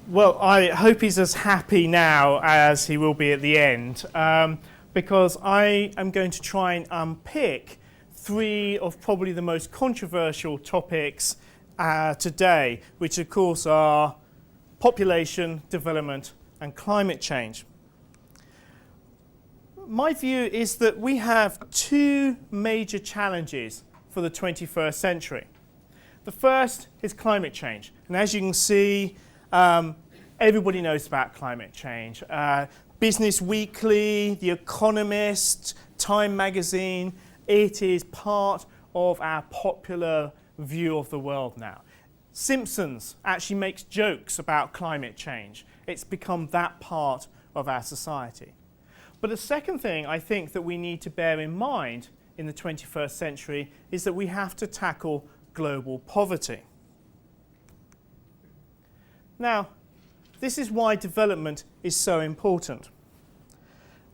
Well, I hope he's as happy now as he will be at the end, because I am going to try and unpick three of probably the most controversial topics today, which of course are population, development, and climate change. My view is that we have two major challenges for the 21st century. The first is climate change, and as you can see, everybody knows about climate change. Business Weekly, The Economist, Time Magazine, it is part of our popular view of the world now. Simpsons actually makes jokes about climate change. It's become that part of our society. But the second thing I think that we need to bear in mind in the 21st century is that we have to tackle global poverty. Now, this is why development is so important,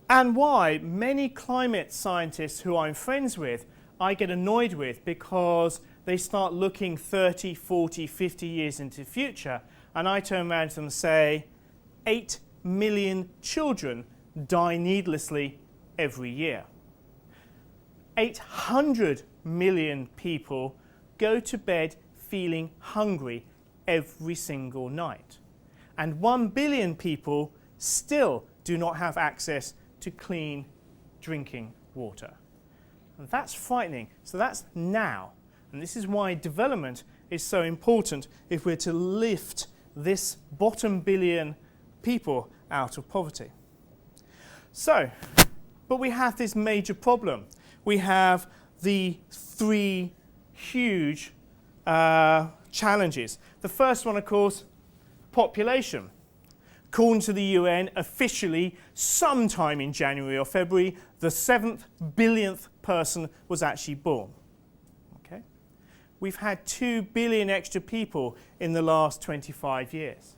and why many climate scientists who I'm friends with, I get annoyed with because they start looking 30, 40, 50 years into the future, and I turn around to them and say, 8 million children die needlessly every year. 800 million people go to bed feeling hungry every single night. And 1 billion people still do not have access to clean drinking water. And that's frightening. So that's now. And this is why development is so important if we're to lift this bottom billion people out of poverty. So, but we have this major problem. We have the three huge challenges. The first one, of course, population. According to the UN, officially, sometime in January or February, the 7th billionth person was actually born. Okay? We've had 2 billion extra people in the last 25 years.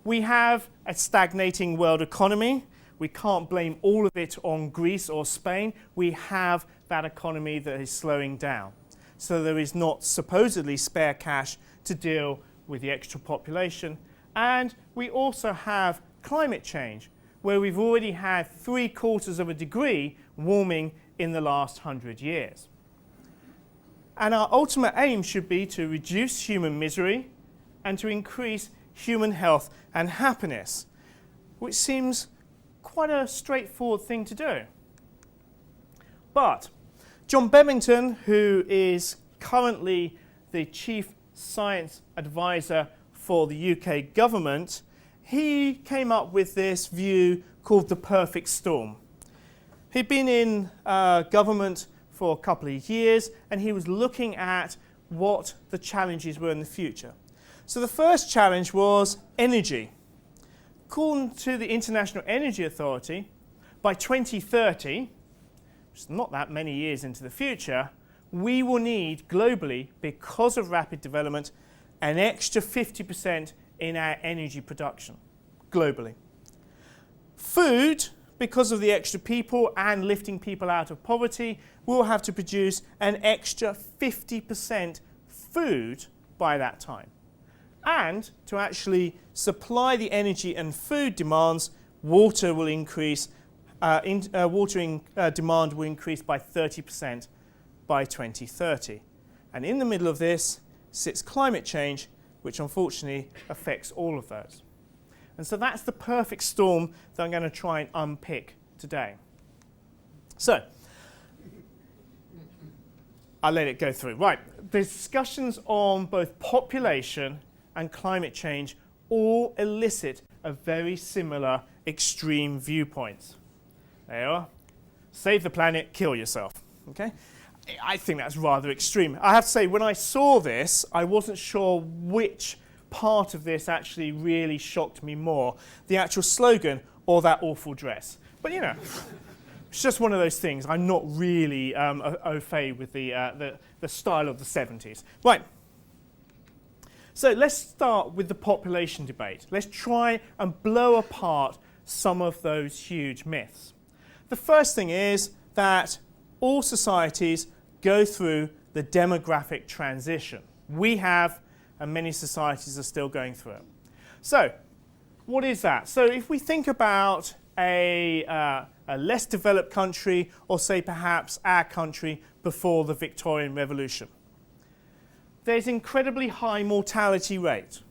We have a stagnating world economy. We can't blame all of it on Greece or Spain. We have that economy that is slowing down. So there is not supposedly spare cash to deal with the extra population. And we also have climate change, where we've already had 3/4 of a degree warming in the last 100 years. And our ultimate aim should be to reduce human misery and to increase human health and happiness, which seems quite a straightforward thing to do. But John Bevington, who is currently the Chief Science Advisor for the UK government, he came up with this view called the perfect storm. He'd been in government for a couple of years, and he was looking at what the challenges were in the future. So the first challenge was energy. According to the International Energy Authority, by 2030, which is not that many years into the future, we will need globally, because of rapid development, an extra 50% in our energy production globally. Food, because of the extra people and lifting people out of poverty, we'll have to produce an extra 50% food by that time. And to actually supply the energy and food demands, water will increase. Demand will increase by 30% by 2030. And in the middle of this sits climate change, which unfortunately affects all of those. And so that's the perfect storm that I'm going to try and unpick today. So, I'll let it go through. Right, the discussions on both population and climate change all elicit a very similar extreme viewpoints. There you are. Save the planet, kill yourself. Okay? I think that's rather extreme. I have to say, when I saw this, I wasn't sure which part of this actually really shocked me more, the actual slogan or that awful dress. But you know, it's just one of those things. I'm not really au fait with the style of the 70s. Right. So let's start with the population debate. Let's try and blow apart some of those huge myths. The first thing is that all societies go through the demographic transition. We have, and many societies are still going through it. So What is that? So if we think about a less developed country, or say perhaps our country before the Victorian Revolution, there's incredibly high mortality rate.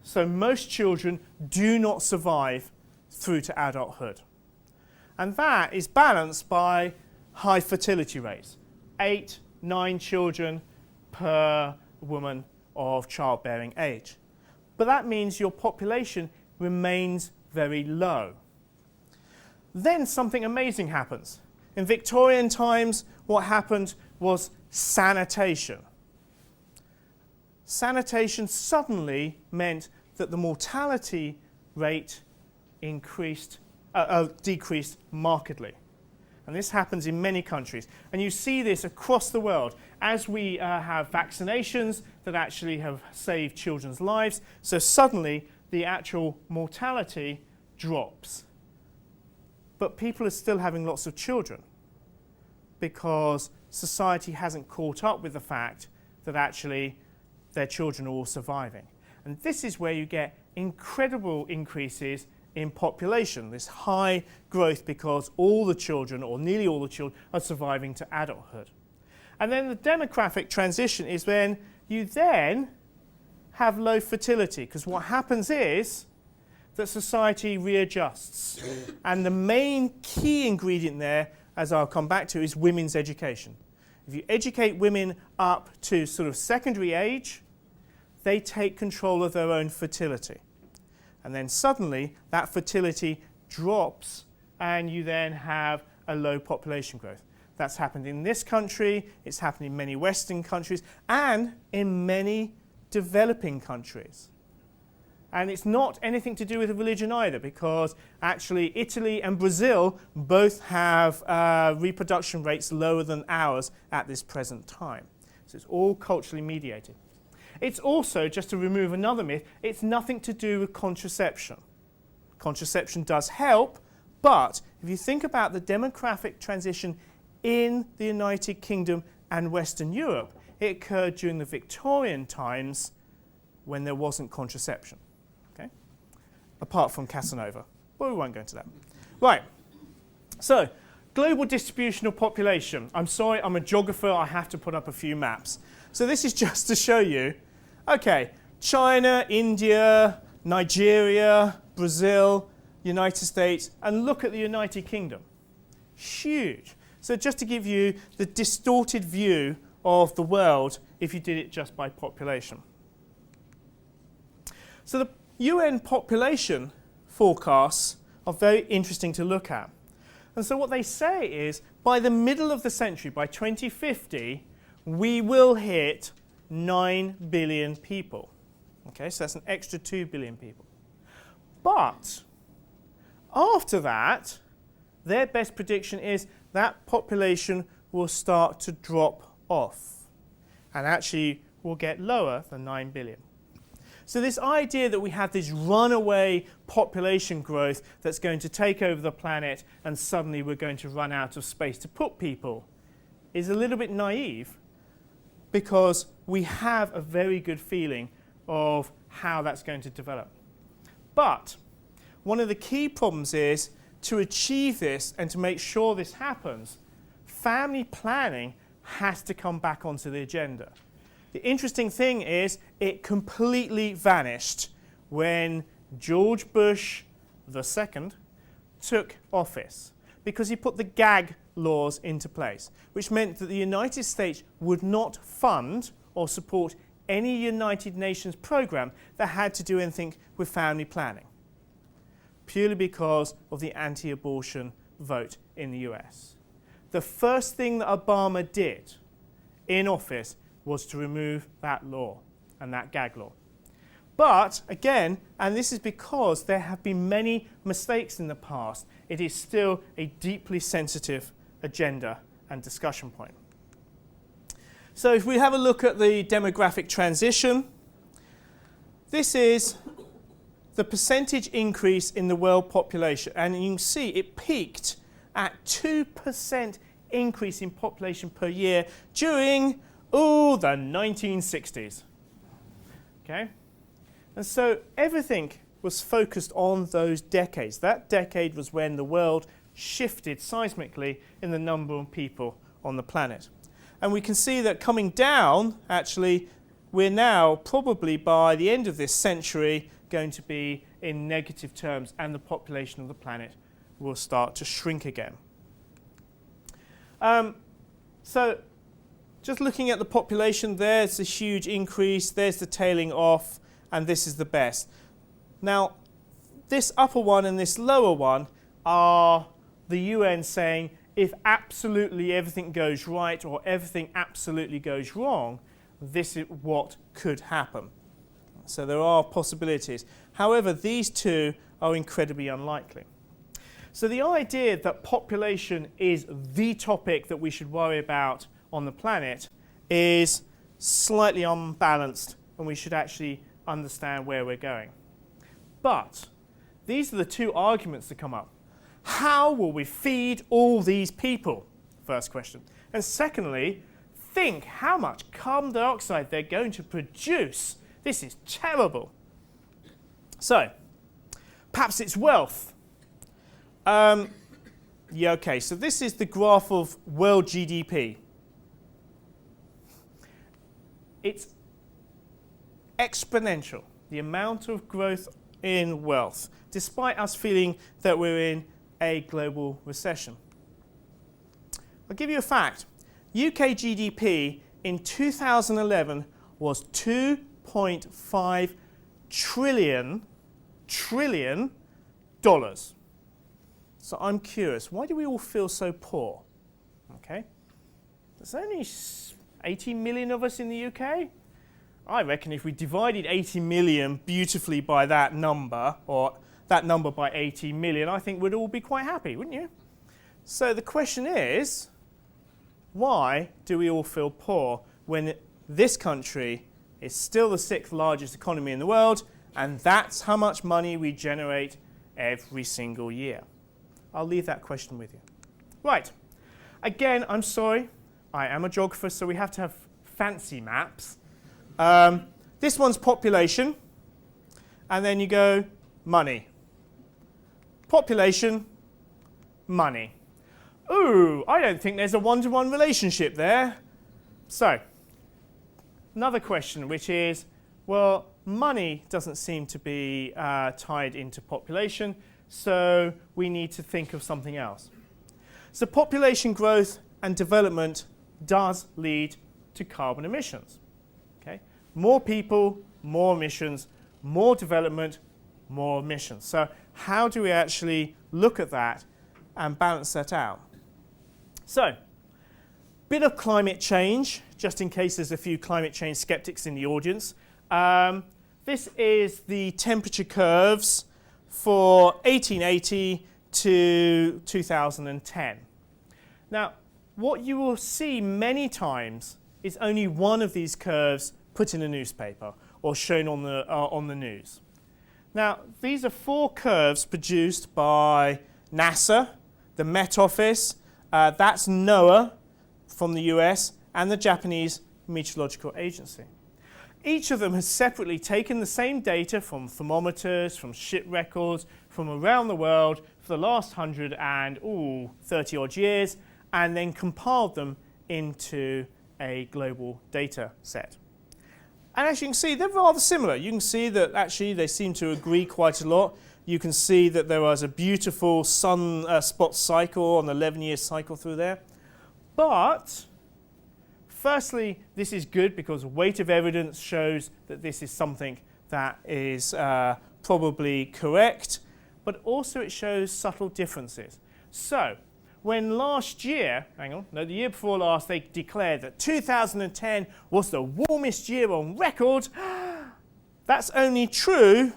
So most children do not survive through to adulthood. And that is balanced by high fertility rates, 8, 9 children per woman of childbearing age. But that means your population remains very low. Then something amazing happens. In Victorian times, what happened was sanitation. Sanitation suddenly meant that the mortality rate decreased markedly. And this happens in many countries. And you see this across the world as we have vaccinations that actually have saved children's lives. So suddenly the actual mortality drops. But people are still having lots of children because society hasn't caught up with the fact that actually their children are all surviving. And this is where you get incredible increases in population, this high growth, because all the children, or nearly all the children, are surviving to adulthood. And then the demographic transition is when you then have low fertility, because what happens is that society readjusts. And the main key ingredient there, as I'll come back to, is women's education. If you educate women up to sort of secondary age, they take control of their own fertility. And then suddenly that fertility drops and you then have a low population growth. That's happened in this country, it's happened in many Western countries, and in many developing countries. And it's not anything to do with religion either, because actually Italy and Brazil both have reproduction rates lower than ours at this present time. So it's all culturally mediated. It's also, just to remove another myth, it's nothing to do with contraception. Contraception does help, but if you think about the demographic transition in the United Kingdom and Western Europe, it occurred during the Victorian times when there wasn't contraception, okay? Apart from Casanova, but we won't go into that. Right, so global distribution of population. I'm sorry, I'm a geographer, I have to put up a few maps. So this is just to show you, okay, China, India, Nigeria, Brazil, United States, and look at the United Kingdom. Huge. So just to give you the distorted view of the world if you did it just by population. So the UN population forecasts are very interesting to look at. And so what they say is, by the middle of the century, by 2050, we will hit 9 billion people. Okay, so that's an extra 2 billion people. But after that, their best prediction is that population will start to drop off and actually will get lower than 9 billion. So this idea that we have this runaway population growth that's going to take over the planet and suddenly we're going to run out of space to put people is a little bit naive, because we have a very good feeling of how that's going to develop. But one of the key problems is, to achieve this and to make sure this happens, family planning has to come back onto the agenda. The interesting thing is, it completely vanished when George Bush II took office, because he put the gag laws into place, which meant that the United States would not fund or support any United Nations program that had to do anything with family planning, purely because of the anti-abortion vote in the US. The first thing that Obama did in office was to remove that law and that gag law. But again, and this is because there have been many mistakes in the past, it is still a deeply sensitive agenda and discussion point. So if we have a look at the demographic transition, this is the percentage increase in the world population. And you can see it peaked at 2% increase in population per year during, the 1960s. Okay? And so everything was focused on those decades. That decade was when the world shifted seismically in the number of people on the planet. And we can see that coming down, actually, we're now probably by the end of this century going to be in negative terms, and the population of the planet will start to shrink again. So just looking at the population, there's a huge increase, there's the tailing off, and this is the best. Now, this upper one and this lower one are the UN saying if absolutely everything goes right or everything absolutely goes wrong, this is what could happen. So there are possibilities. However, these two are incredibly unlikely. So the idea that population is the topic that we should worry about on the planet is slightly unbalanced, and we should actually understand where we're going. But these are the two arguments that come up. How will we feed all these people? First question. And secondly, think how much carbon dioxide they're going to produce. This is terrible. So, perhaps it's wealth. Okay, so this is the graph of world GDP. It's exponential, the amount of growth in wealth, despite us feeling that we're in a global recession. I'll give you a fact. UK GDP in 2011 was $2.5 trillion dollars. So I'm curious, why do we all feel so poor? Okay, there's only 80 million of us in the UK. I reckon if we divided 80 million beautifully by that number, or that number by 80 million, I think we'd all be quite happy, wouldn't you? So the question is, why do we all feel poor when this country is still the 6th largest economy in the world, and that's how much money we generate every single year? I'll leave that question with you. Right. Again, I'm sorry. I am a geographer, so we have to have fancy maps. This one's population, and then you go money. Population, money. Ooh, I don't think there's a one-to-one relationship there. So, another question, which is, well, money doesn't seem to be tied into population, so we need to think of something else. So population growth and development does lead to carbon emissions. Okay? More people, more emissions, more development, more emissions. So how do we actually look at that and balance that out? So, bit of climate change, just in case there's a few climate change skeptics in the audience. This is the temperature curves for 1880 to 2010. Now, what you will see many times is only one of these curves put in a newspaper or shown on the news. Now, these are 4 curves produced by NASA, the Met Office, that's NOAA from the US, and the Japanese Meteorological Agency. Each of them has separately taken the same data from thermometers, from ship records, from around the world for the last 130 odd years, and then compiled them into a global data set. And as you can see, they're rather similar. You can see that actually they seem to agree quite a lot. You can see that there was a beautiful sunspot cycle on the 11-year cycle through there. But firstly, this is good because weight of evidence shows that this is something that is probably correct, but also it shows subtle differences. So, when last year, the year before last, they declared that 2010 was the warmest year on record, that's only true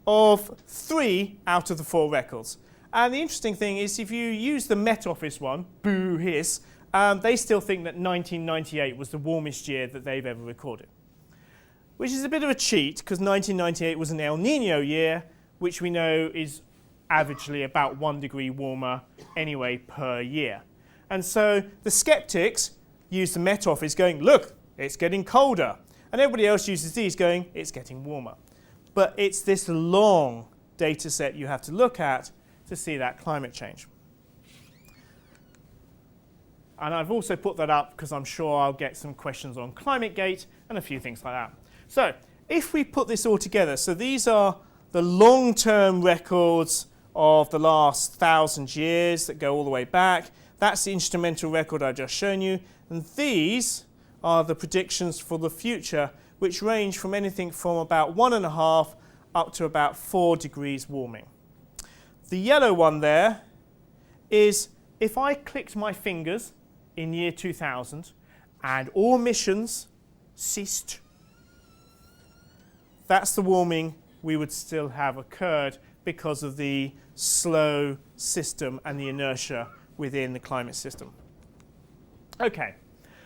of 3 out of the 4 records. And the interesting thing is if you use the Met Office one, boo hiss, they still think that 1998 was the warmest year that they've ever recorded. Which is a bit of a cheat, because 1998 was an El Nino year, which we know is averagely about 1 degree warmer anyway per year. And so the skeptics use the Met Office going, look, it's getting colder. And everybody else uses these going, it's getting warmer. But it's this long data set you have to look at to see that climate change. And I've also put that up because I'm sure I'll get some questions on ClimateGate and a few things like that. So if we put this all together, so these are the long-term records of the last 1,000 years that go all the way back. That's the instrumental record I've just shown you. And these are the predictions for the future, which range from anything from about 1.5 up to about 4 degrees warming. The yellow one there is if I clicked my fingers in year 2000 and all emissions ceased, that's the warming we would still have occurred because of the slow system and the inertia within the climate system. Okay,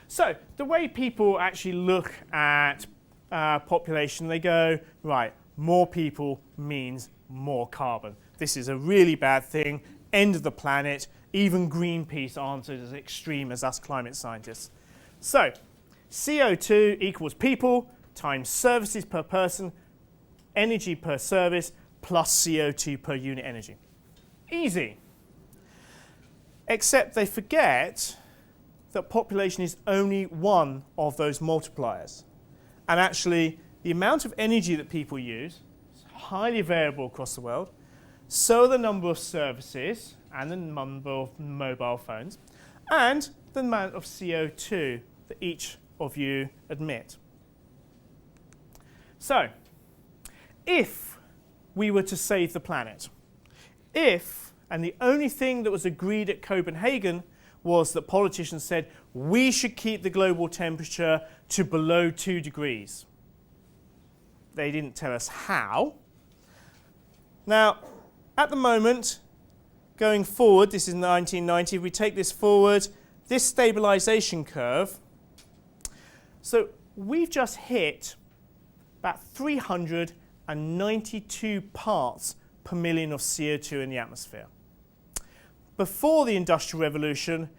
so the way people actually look at population, they go, right, more people means more carbon. This is a really bad thing, end of the planet. Even Greenpeace aren't as extreme as us climate scientists. So CO2 equals people times services per person, energy per service, plus CO2 per unit energy. Easy. Except they forget that population is only one of those multipliers. And actually, the amount of energy that people use is highly variable across the world. So the number of services and the number of mobile phones and the amount of CO2 that each of you emit. So, if we were to save the planet, and the only thing that was agreed at Copenhagen was that politicians said we should keep the global temperature to below 2 degrees. They didn't tell us how. Now, at the moment, going forward, this is 1990, if we take this forward, this stabilisation curve, so we've just hit about 392 parts per million of CO2 in the atmosphere. Before the Industrial Revolution,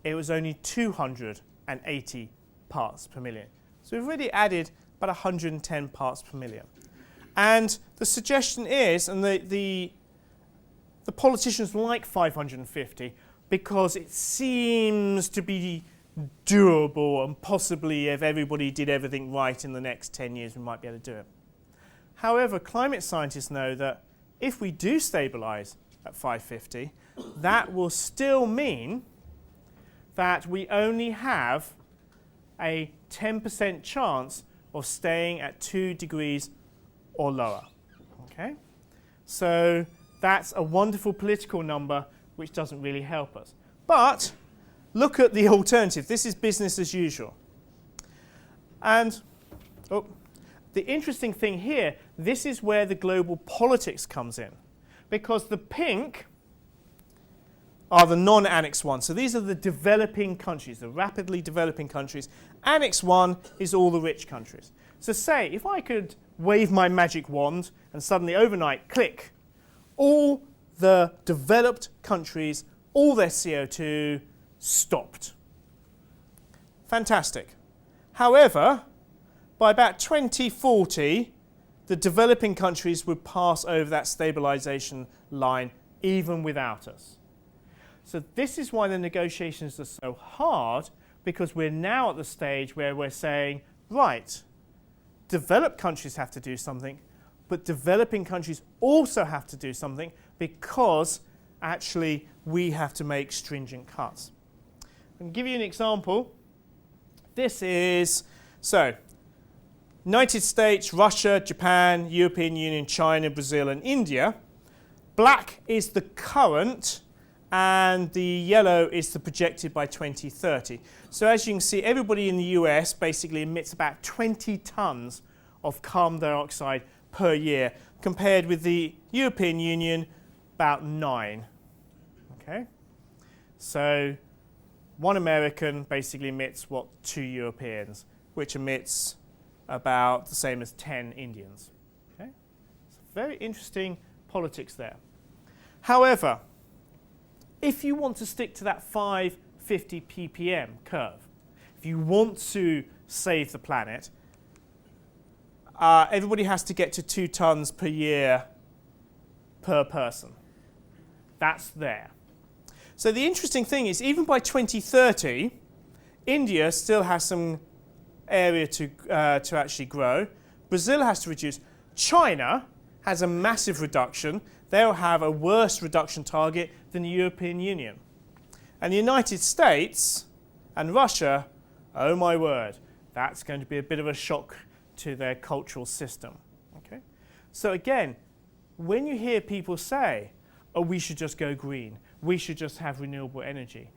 it was only 280 parts per million. So we've already added about 110 parts per million. And the suggestion is, and the politicians like 550 because it seems to be doable, and possibly if everybody did everything right in the next 10 years, we might be able to do it. However, climate scientists know that if we do stabilise at 550, that will still mean that we only have a 10% chance of staying at 2 degrees or lower. Okay? So that's a wonderful political number which doesn't really help us. But look at the alternative. This is business as usual. And the interesting thing here, this is where the global politics comes in. Because the pink are the non-Annex 1. So these are the developing countries, the rapidly developing countries. Annex 1 is all the rich countries. So say, if I could wave my magic wand and suddenly overnight click, all the developed countries, all their CO2 stopped. Fantastic. However, by about 2040, the developing countries would pass over that stabilisation line even without us. So this is why the negotiations are so hard, because we're now at the stage where we're saying, right, developed countries have to do something, but developing countries also have to do something because actually we have to make stringent cuts. I'll give you an example. This is, United States, Russia, Japan, European Union, China, Brazil and India. Black is the current and the yellow is the projected by 2030. So as you can see, everybody in the US basically emits about 20 tons of carbon dioxide per year, compared with the European Union, about 9. Okay? So one American basically emits what 2 Europeans, which emits about the same as 10 Indians. Okay? So very interesting politics there. However, if you want to stick to that 550 ppm curve, if you want to save the planet, everybody has to get to 2 tons per year per person. That's there. So the interesting thing is, even by 2030, India still has some area to actually grow. Brazil has to reduce. China has a massive reduction. They'll have a worse reduction target than the European Union. And the United States and Russia, oh my word, that's going to be a bit of a shock to their cultural system. Okay? So again, when you hear people say, oh, we should just go green, we should just have renewable energy,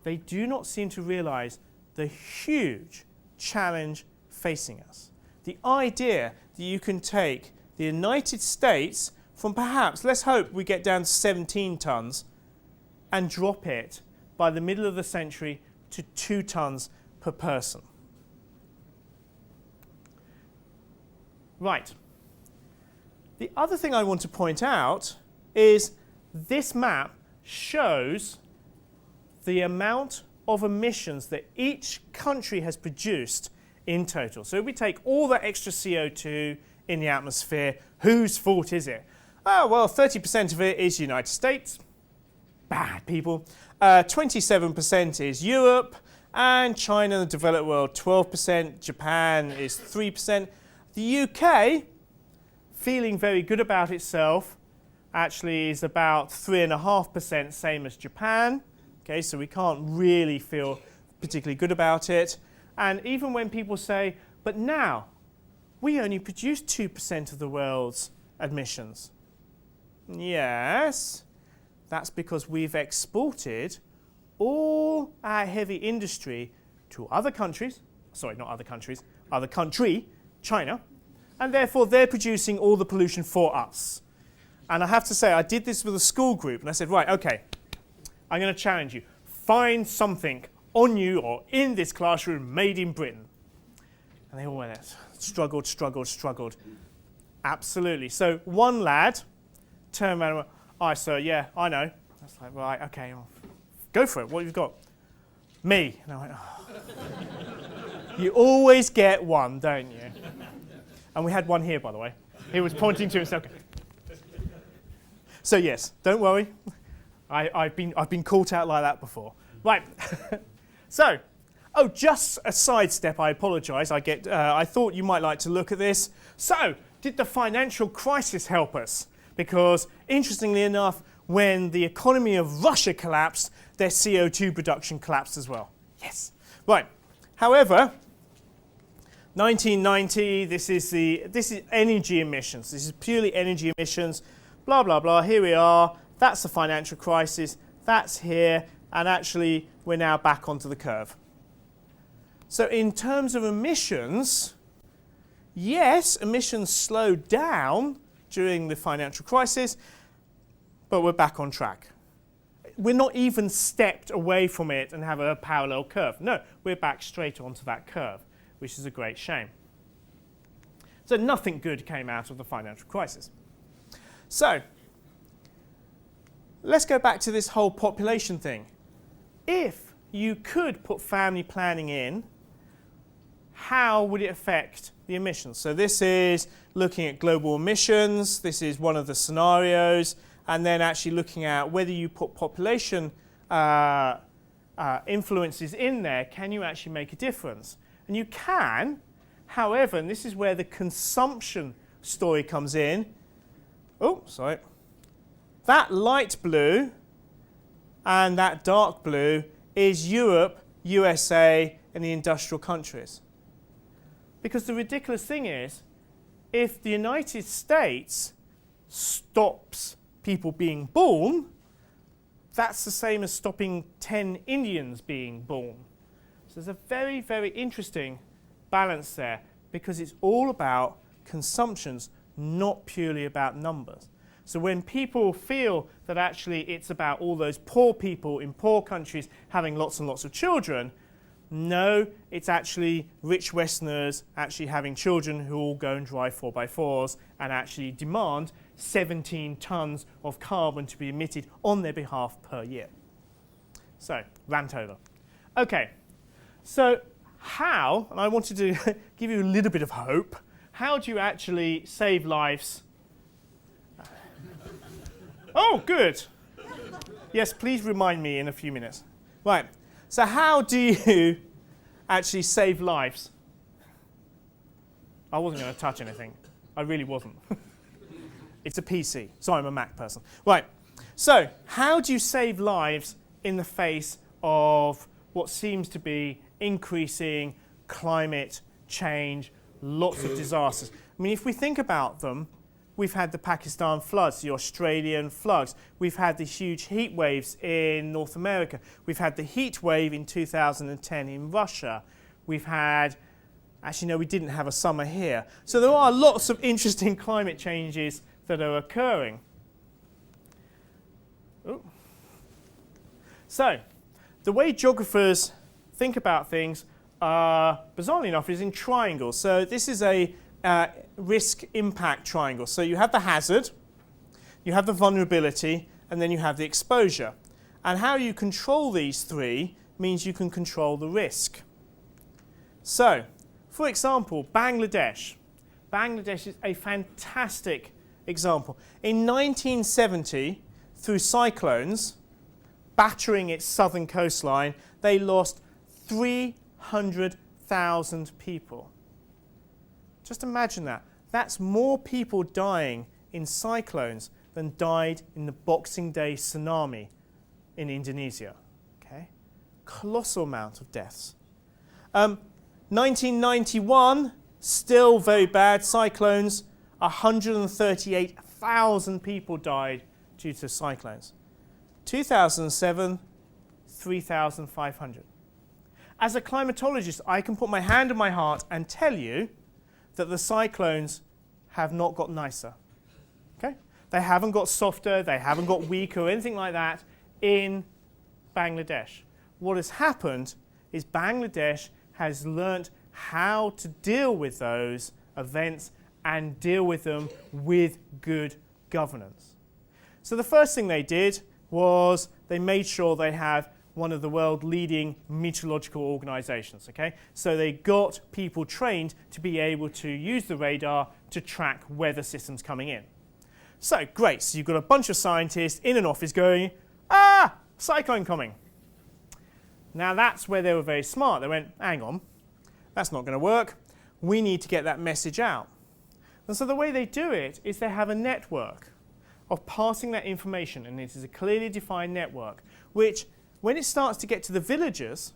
they do not seem to realize the huge challenge facing us. The idea that you can take the United States from perhaps, let's hope we get down to 17 tons, and drop it by the middle of the century to 2 tons per person. Right. The other thing I want to point out is this map shows the amount of emissions that each country has produced in total. So if we take all that extra CO2 in the atmosphere, whose fault is it? Oh, well, 30% of it is United States. Bad people. 27% is Europe, and China, the developed world, 12%. Japan is 3%. The UK, feeling very good about itself, actually is about 3.5%, same as Japan. Okay, so we can't really feel particularly good about it. And even when people say, but now, we only produce 2% of the world's emissions. Yes, that's because we've exported all our heavy industry to other countries, sorry, not other countries, other country, China, and therefore they're producing all the pollution for us. And I have to say, I did this with a school group, and I said, right, okay, I'm going to challenge you. Find something on you or in this classroom made in Britain. And they all went, struggled. Absolutely. So one lad turned around and went, "Aye, sir, yeah, I know." I was like, right, okay, well, go for it. What have you got? Me. And I went, oh. You always get one, don't you? And we had one here, by the way. He was pointing to himself. So yes, don't worry. I've been caught out like that before. Right. So, oh, just a sidestep. I apologise. I thought you might like to look at this. So, did the financial crisis help us? Because, interestingly enough, when the economy of Russia collapsed, their CO2 production collapsed as well. Yes. Right. However, 1990. This is energy emissions. This is purely energy emissions. Blah blah blah. Here we are. That's the financial crisis. That's here. And actually, we're now back onto the curve. So in terms of emissions, yes, emissions slowed down during the financial crisis, but we're back on track. We're not even stepped away from it and have a parallel curve. No, we're back straight onto that curve, which is a great shame. So nothing good came out of the financial crisis. So let's go back to this whole population thing. If you could put family planning in, how would it affect the emissions? So this is looking at global emissions. This is one of the scenarios. And then actually looking at whether you put population influences in there, can you actually make a difference? And you can. However, and this is where the consumption story comes in. Oh, sorry. That light blue and that dark blue is Europe, USA, and the industrial countries. Because the ridiculous thing is, if the United States stops people being born, that's the same as stopping 10 Indians being born. So there's a very, very interesting balance there, because it's all about consumptions, not purely about numbers. So when people feel that actually it's about all those poor people in poor countries having lots and lots of children, no, it's actually rich Westerners actually having children who all go and drive 4x4s and actually demand 17 tons of carbon to be emitted on their behalf per year. So, rant over. Okay, so how, and I wanted to give you a little bit of hope, how do you actually save lives? Oh, good. Yes, please remind me in a few minutes. Right, so how do you actually save lives? I wasn't going to touch anything. I really wasn't. It's a PC. Sorry, I'm a Mac person. Right, so how do you save lives in the face of what seems to be increasing climate change, lots of disasters? I mean, if we think about them, we've had the Pakistan floods, the Australian floods. We've had the huge heat waves in North America. We've had the heat wave in 2010 in Russia. We've had, actually no, we didn't have a summer here. So there are lots of interesting climate changes that are occurring. Ooh. So the way geographers think about things, bizarrely enough, is in triangles. So this is a risk impact triangle. So you have the hazard, you have the vulnerability, and then you have the exposure. And how you control these three means you can control the risk. So, for example, Bangladesh. Bangladesh is a fantastic example. In 1970, through cyclones battering its southern coastline, they lost 300,000 people. Just imagine that. That's more people dying in cyclones than died in the Boxing Day tsunami in Indonesia. Okay? Colossal amount of deaths. 1991, still very bad. Cyclones, 138,000 people died due to cyclones. 2007, 3,500. As a climatologist, I can put my hand on my heart and tell you that the cyclones have not got nicer. Okay? They haven't got softer, they haven't got weaker or anything like that in Bangladesh. What has happened is Bangladesh has learnt how to deal with those events and deal with them with good governance. So the first thing they did was they made sure they have one of the world leading meteorological organizations, okay? So they got people trained to be able to use the radar to track weather systems coming in. So great, so you've got a bunch of scientists in an office going, cyclone coming. Now that's where they were very smart. They went, hang on, that's not going to work. We need to get that message out. And so the way they do it is they have a network of passing that information, and it is a clearly defined network, which when it starts to get to the villages,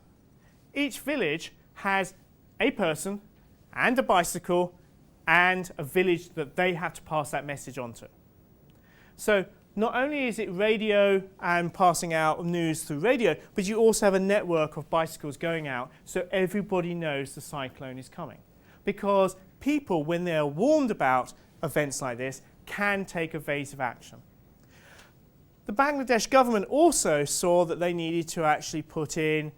each village has a person and a bicycle and a village that they have to pass that message on to. So not only is it radio and passing out news through radio, but you also have a network of bicycles going out so everybody knows the cyclone is coming. Because people, when they're warned about events like this, can take evasive action. The Bangladesh government also saw that they needed to actually put in,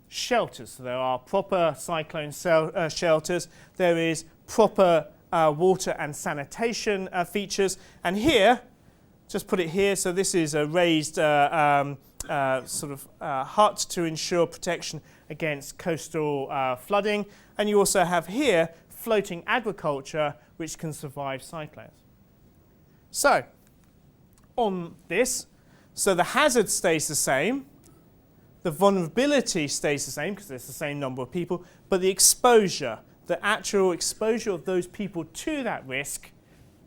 shelters. So there are proper cyclone shelters. There is proper water and sanitation features. And here, just put it here, so this is a raised hut to ensure protection against coastal flooding. And you also have here floating agriculture which can survive cyclones. So, on this, so the hazard stays the same, the vulnerability stays the same because there's the same number of people, but the exposure, the actual exposure of those people to that risk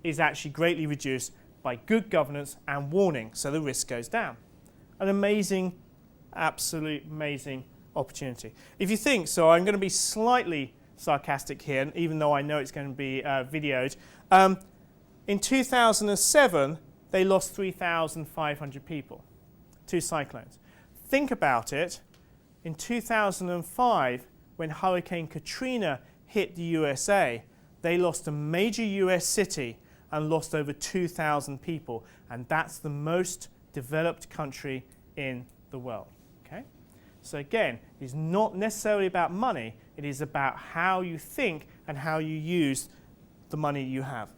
is actually greatly reduced by good governance and warning, so the risk goes down. An amazing, absolute amazing opportunity. If you think, so I'm going to be slightly sarcastic here, even though I know it's going to be videoed. In 2007, they lost 3,500 people to cyclones. Think about it. In 2005, when Hurricane Katrina hit the USA, they lost a major US city and lost over 2,000 people. And that's the most developed country in the world. Okay? So again, it's not necessarily about money. It is about how you think and how you use the money you have.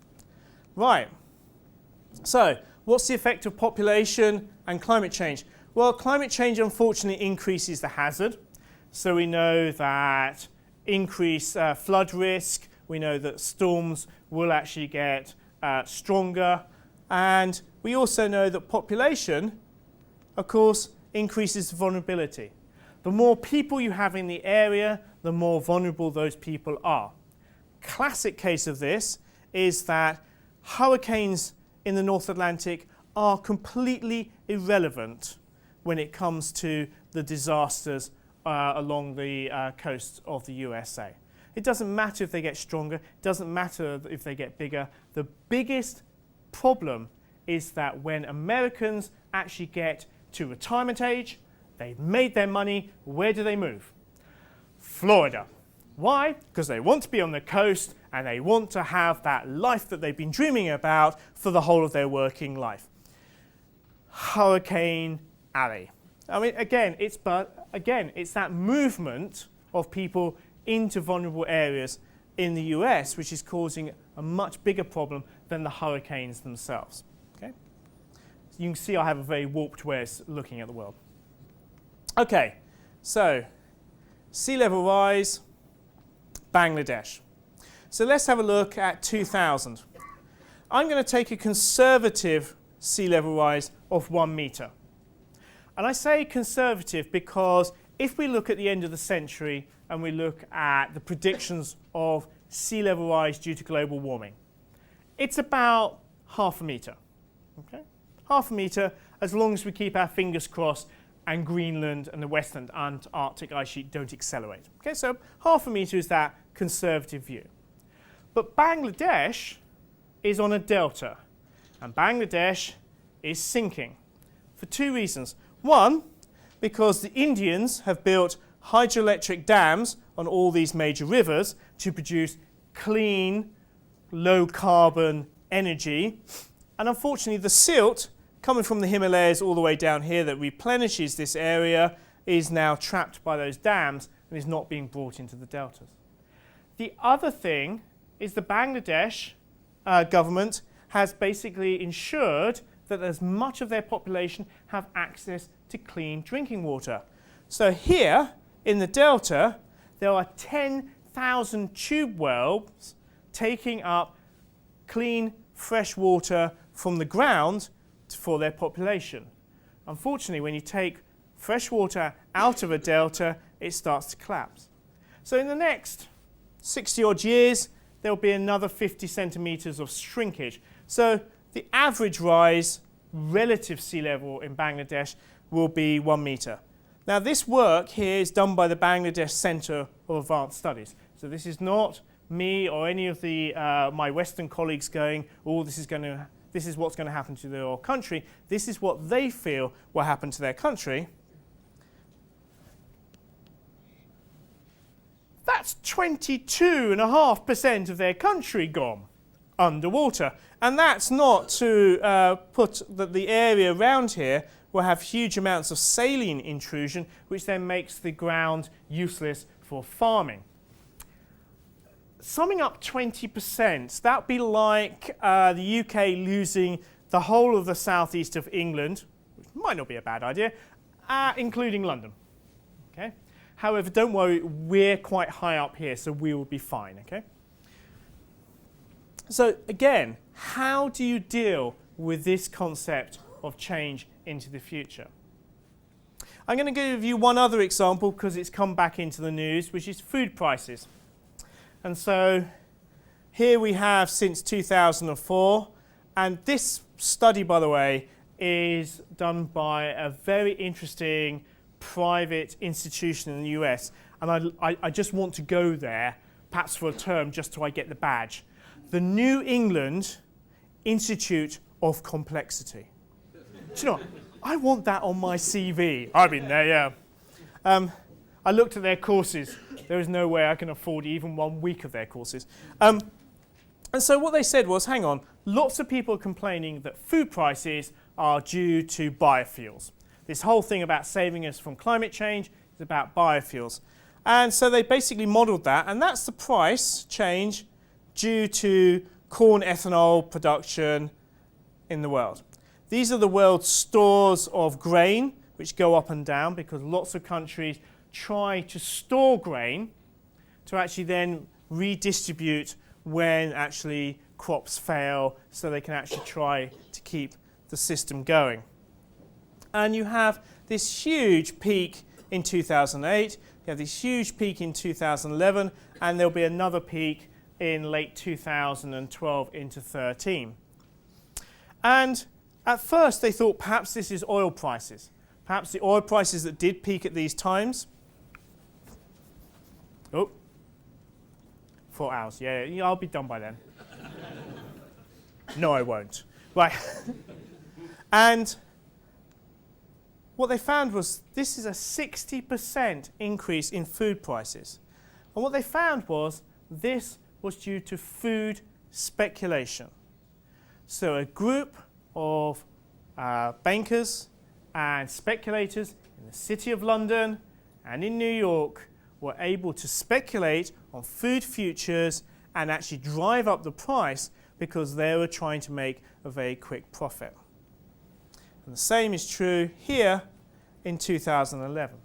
Right. So, what's the effect of population and climate change? Well, climate change unfortunately increases the hazard. So we know that increased flood risk, we know that storms will actually get stronger, and we also know that population, of course, increases vulnerability. The more people you have in the area, the more vulnerable those people are. Classic case of this is that hurricanes in the North Atlantic are completely irrelevant when it comes to the disasters along the coast of the USA. It doesn't matter if they get stronger, it doesn't matter if they get bigger. The biggest problem is that when Americans actually get to retirement age, they've made their money, where do they move? Florida. Why? Because they want to be on the coast and they want to have that life that they've been dreaming about for the whole of their working life. Hurricane Alley. I mean, again, it's that movement of people into vulnerable areas in the US, which is causing a much bigger problem than the hurricanes themselves. Okay? So you can see I have a very warped way of looking at the world. Okay, so sea level rise, Bangladesh. So let's have a look at 2000. I'm going to take a conservative sea level rise of 1 metre. And I say conservative because if we look at the end of the century and we look at the predictions of sea level rise due to global warming, it's about half a metre. Okay? Half a metre, as long as we keep our fingers crossed and Greenland and the western Antarctic ice sheet don't accelerate. Okay, so half a metre is that conservative view. But Bangladesh is on a delta, and Bangladesh is sinking for two reasons. One, because the Indians have built hydroelectric dams on all these major rivers to produce clean, low-carbon energy. And unfortunately, the silt coming from the Himalayas all the way down here that replenishes this area is now trapped by those dams and is not being brought into the deltas. The other thing is the Bangladesh government has basically ensured that as much of their population have access to clean drinking water. So here in the delta, there are 10,000 tube wells taking up clean, fresh water from the ground for their population. Unfortunately, when you take fresh water out of a delta, it starts to collapse. So in the next 60 odd years, there'll be another 50 centimetres of shrinkage. So the average rise relative sea level in Bangladesh will be 1 metre. Now this work here is done by the Bangladesh Centre of Advanced Studies. So this is not me or any of the my Western colleagues going, oh, this is what's going to happen to their country. This is what they feel will happen to their country. That's 22.5% of their country gone underwater. And that's not to put that the area around here will have huge amounts of saline intrusion, which then makes the ground useless for farming. Summing up 20%, that would be like the UK losing the whole of the southeast of England, which might not be a bad idea, including London. Okay? However, don't worry, we're quite high up here, so we will be fine. Okay? So again, how do you deal with this concept of change into the future? I'm going to give you one other example because it's come back into the news, which is food prices. And so here we have since 2004, and this study, by the way, is done by a very interesting private institution in the US, and I just want to go there, perhaps for a term, just so I get the badge. The New England Institute of Complexity. Do you know what? I want that on my CV. I've been there, yeah. I looked at their courses. There is no way I can afford even 1 week of their courses. And so what they said was, hang on, lots of people are complaining that food prices are due to biofuels. This whole thing about saving us from climate change is about biofuels. And so they basically modeled that, and that's the price change due to corn ethanol production in the world. These are the world's stores of grain, which go up and down because lots of countries try to store grain to actually then redistribute when actually crops fail, so they can actually try to keep the system going. And you have this huge peak in 2008, you have this huge peak in 2011, and there'll be another peak in late 2012 into 13. And at first they thought perhaps this is oil prices. Perhaps the oil prices that did peak at these times. Oh, 4 hours. Yeah, I'll be done by then. No, I won't. Right. And what they found was this is a 60% increase in food prices. And what they found was this was due to food speculation. So a group of bankers and speculators in the City of London and in New York were able to speculate on food futures and actually drive up the price because they were trying to make a very quick profit. And the same is true here in 2011.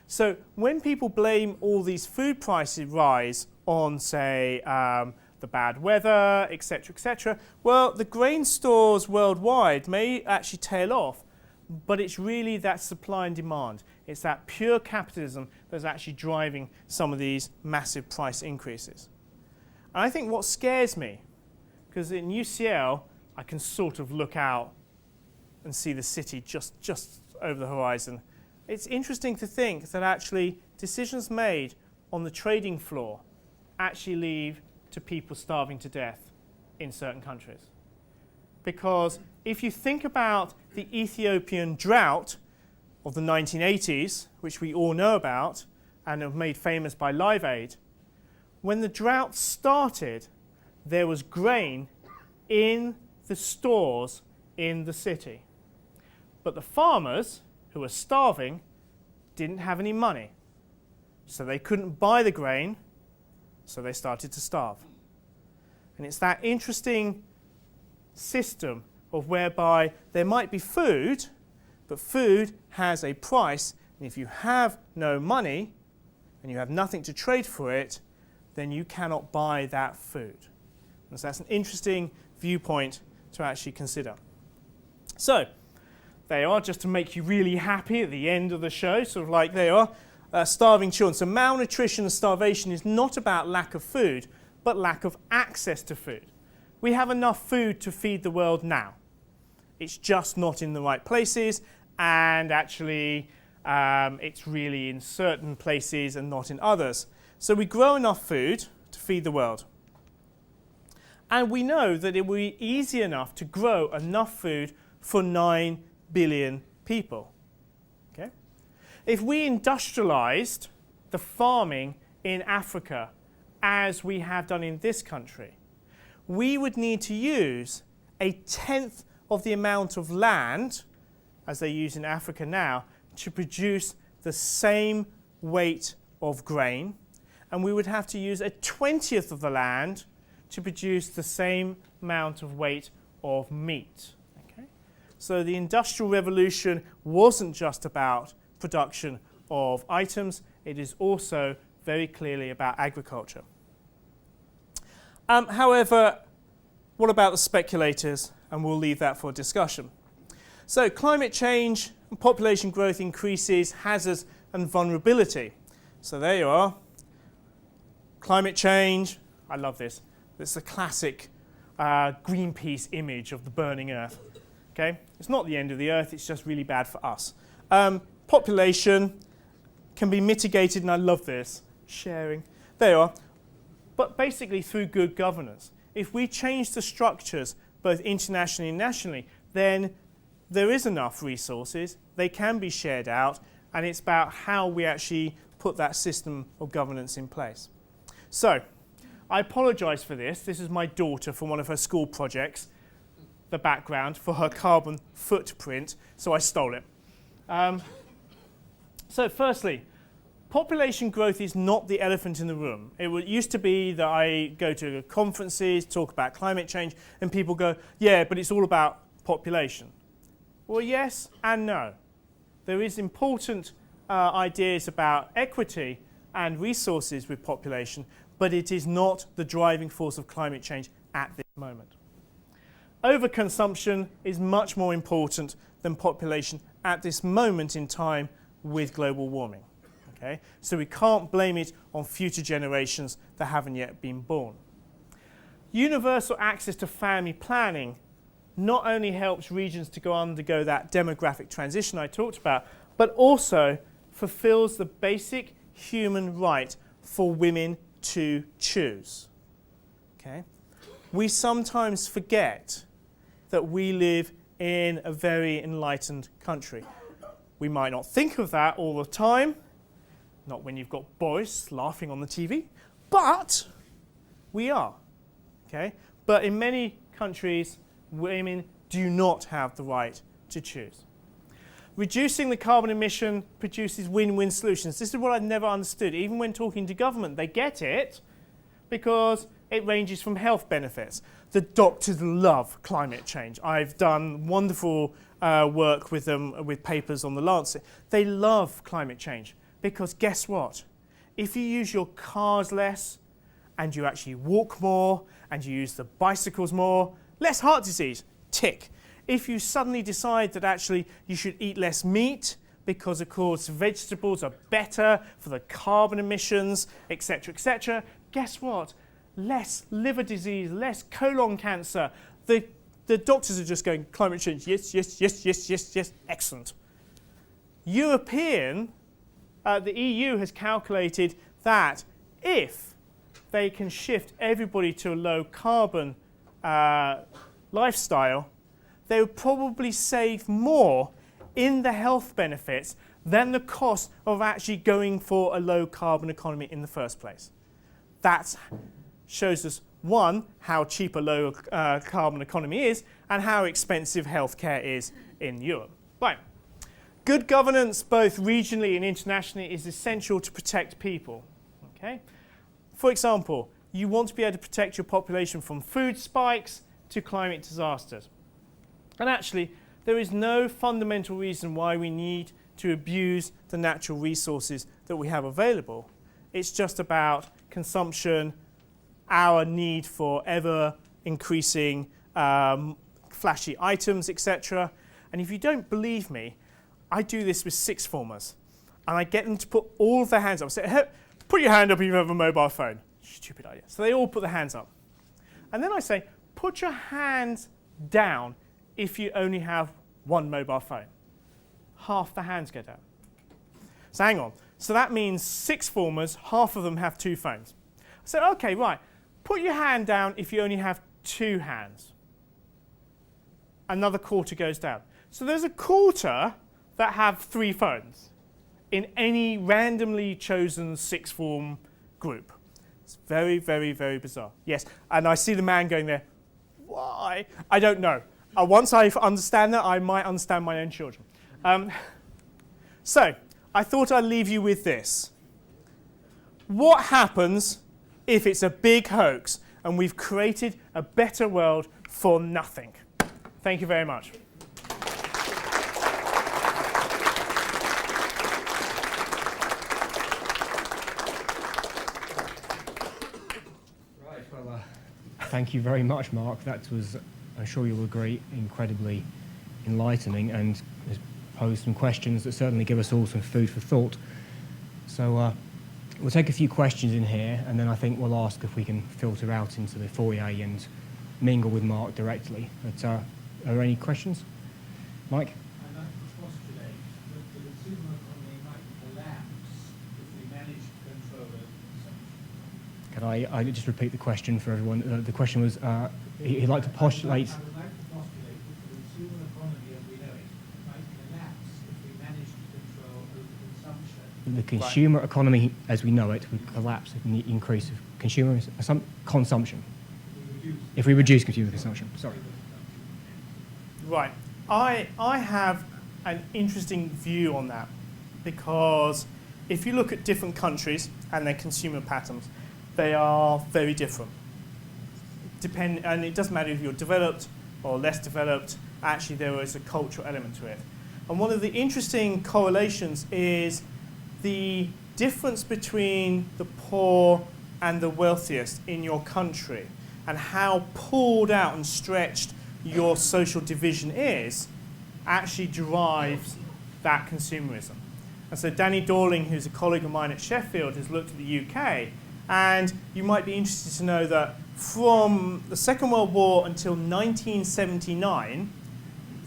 So when people blame all these food prices rise on, say, the bad weather, etc., well, the grain stores worldwide may actually tail off, but it's really that supply and demand. It's that pure capitalism that's actually driving some of these massive price increases. And I think what scares me, because in UCL, I can sort of look out and see the city just over the horizon. It's interesting to think that actually decisions made on the trading floor actually lead to people starving to death in certain countries. Because if you think about the Ethiopian drought of the 1980s, which we all know about and are made famous by Live Aid, when the drought started, there was grain in the stores in the city. But the farmers, who were starving, didn't have any money. So they couldn't buy the grain, so they started to starve. And it's that interesting system of whereby there might be food, but food has a price, and if you have no money and you have nothing to trade for it, then you cannot buy that food. And so that's an interesting viewpoint to actually consider. So, they are, just to make you really happy at the end of the show, sort of like they are, starving children. So malnutrition and starvation is not about lack of food, but lack of access to food. We have enough food to feed the world now. It's just not in the right places, and actually it's really in certain places and not in others. So we grow enough food to feed the world. And we know that it will be easy enough to grow enough food for 9 billion people. Okay? If we industrialized the farming in Africa as we have done in this country, we would need to use 1/10 of the amount of land, as they use in Africa now, to produce the same weight of grain, and we would have to use 1/20 of the land to produce the same amount of weight of meat. So the Industrial Revolution wasn't just about production of items, it is also very clearly about agriculture. However, what about the speculators? And we'll leave that for discussion. So climate change and population growth increases hazards and vulnerability. So there you are. Climate change, I love this. It's a classic Greenpeace image of the burning earth. Okay? It's not the end of the earth, it's just really bad for us. Population can be mitigated, and I love this, sharing. There you are. But basically through good governance. If we change the structures, both internationally and nationally, then there is enough resources, they can be shared out, and it's about how we actually put that system of governance in place. So, I apologise for this. This is my daughter from one of her school projects, the background for her carbon footprint, so I stole it. So firstly, population growth is not the elephant in the room. It used to be that I go to conferences, talk about climate change, and people go, yeah, but it's all about population. Well, yes and no. There is important ideas about equity and resources with population, but it is not the driving force of climate change at this moment. Overconsumption is much more important than population at this moment in time with global warming. Okay? So we can't blame it on future generations that haven't yet been born. Universal access to family planning not only helps regions to undergo that demographic transition I talked about, but also fulfills the basic human right for women to choose. Okay? We sometimes forget that we live in a very enlightened country. We might not think of that all the time, not when you've got Boris laughing on the TV, but we are. Okay? But in many countries, women do not have the right to choose. Reducing the carbon emission produces win-win solutions. This is what I've never understood. Even when talking to government, they get it because it ranges from health benefits. The doctors love climate change. I've done wonderful work with them with papers on the Lancet. They love climate change because guess what? If you use your cars less and you actually walk more and you use the bicycles more, less heart disease, tick. If you suddenly decide that actually you should eat less meat because of course vegetables are better for the carbon emissions, etc., guess what? Less liver disease, less colon cancer. The doctors are just going, climate change, yes, yes, yes, yes, yes, yes, excellent. the EU has calculated that if they can shift everybody to a low carbon lifestyle, they would probably save more in the health benefits than the cost of actually going for a low carbon economy in the first place. That shows us, one, how cheap a low carbon economy is and how expensive healthcare is in Europe. Right. Good governance, both regionally and internationally, is essential to protect people. Okay? For example, you want to be able to protect your population from food spikes to climate disasters. And actually, there is no fundamental reason why we need to abuse the natural resources that we have available. It's just about consumption, our need for ever increasing flashy items, etc. And if you don't believe me, I do this with sixth formers. And I get them to put all of their hands up. I say, hey, put your hand up if you have a mobile phone. Stupid idea. So they all put their hands up. And then I say, put your hands down if you only have one mobile phone. Half the hands go down. So hang on. So that means sixth formers, half of them have two phones. I said, okay, right. Put your hand down if you only have two hands. Another quarter goes down. So there's a quarter that have three phones in any randomly chosen sixth form group. It's very, very, very bizarre. Yes, and I see the man going there, why? I don't know. Once I understand that, I might understand my own children. So, I thought I'd leave you with this. What happens if it's a big hoax and we've created a better world for nothing? Thank you very much. Right, well, thank you very much, Mark. That was, I'm sure you'll agree, incredibly enlightening and has posed some questions that certainly give us all some food for thought. So we'll take a few questions in here, and then I think we'll ask if we can filter out into the foyer and mingle with Mark directly. But are there any questions? Mike? I'd like to postulate that the consumer economy might collapse if we manage to control it. Could I just repeat the question for everyone? The question was, he'd like to postulate... I would like to postulate that the consumer economy as we know it might collapse if we manage to control overconsumption. The consumer economy as we know it would collapse with the increase of consumer consumption. If we reduce consumer consumption. Sorry. Right. I have an interesting view on that because if you look at different countries and their consumer patterns, they are very different. And it doesn't matter if you're developed or less developed, actually there is a cultural element to it. And one of the interesting correlations is the difference between the poor and the wealthiest in your country and how pulled out and stretched your social division is actually drives that consumerism. And so Danny Dorling, who's a colleague of mine at Sheffield, has looked at the UK, and you might be interested to know that from the Second World War until 1979,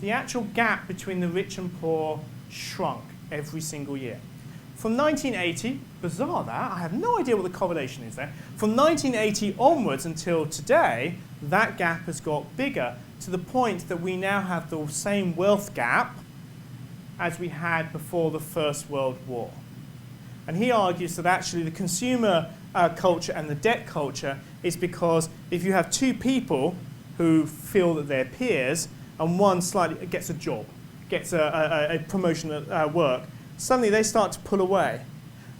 the actual gap between the rich and poor shrunk every single year. From 1980, bizarre that, I have no idea what the correlation is there. From 1980 onwards until today, that gap has got bigger to the point that we now have the same wealth gap as we had before the First World War. And he argues that actually the consumer culture and the debt culture is because if you have two people who feel that they're peers and one slightly gets a job, gets a promotion at work, suddenly they start to pull away.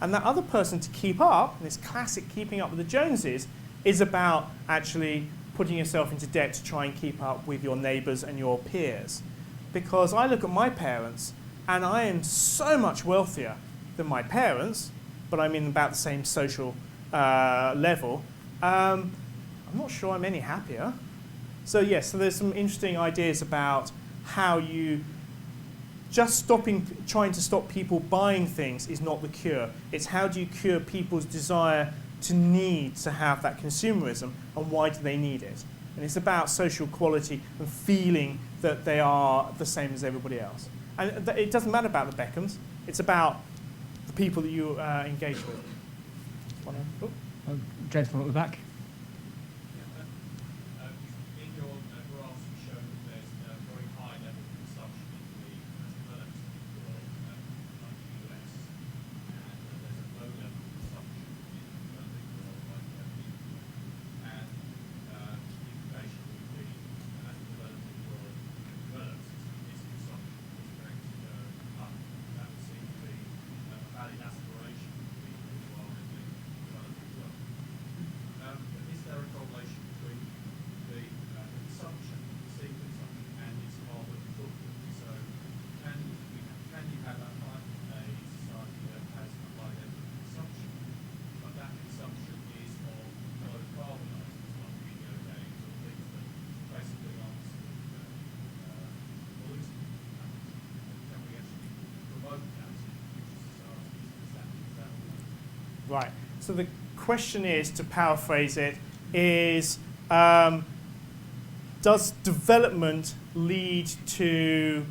And that other person to keep up, this classic keeping up with the Joneses, is about actually putting yourself into debt to try and keep up with your neighbours and your peers. Because I look at my parents and I am so much wealthier than my parents, but I'm in about the same social level. I'm not sure I'm any happier. So yes, so there's some interesting ideas about how you just trying to stop people buying things is not the cure. It's how do you cure people's desire to need to have that consumerism, and why do they need it? And it's about social quality and feeling that they are the same as everybody else. And it doesn't matter about the Beckhams. It's about the people that you engage with. Gentleman at the back. In your graphs, you show that there's a very high level of consumption in the developed world, like the US, and there's a low level of consumption in the developing world, like the EU. And the implication would be, as the developing world develops, its consumption is going to go up. That would seem to be a valid aspiration for people who are in the developing world. Is there a correlation between the consumption, sea consumption, and its carbon footprint? So can you have a society that has a high level of consumption, but that consumption is of low carbon items like video games or things that basically aren't polluting? Can we actually promote that in future societies? Is that Right. So the question is, to paraphrase it, is does development lead to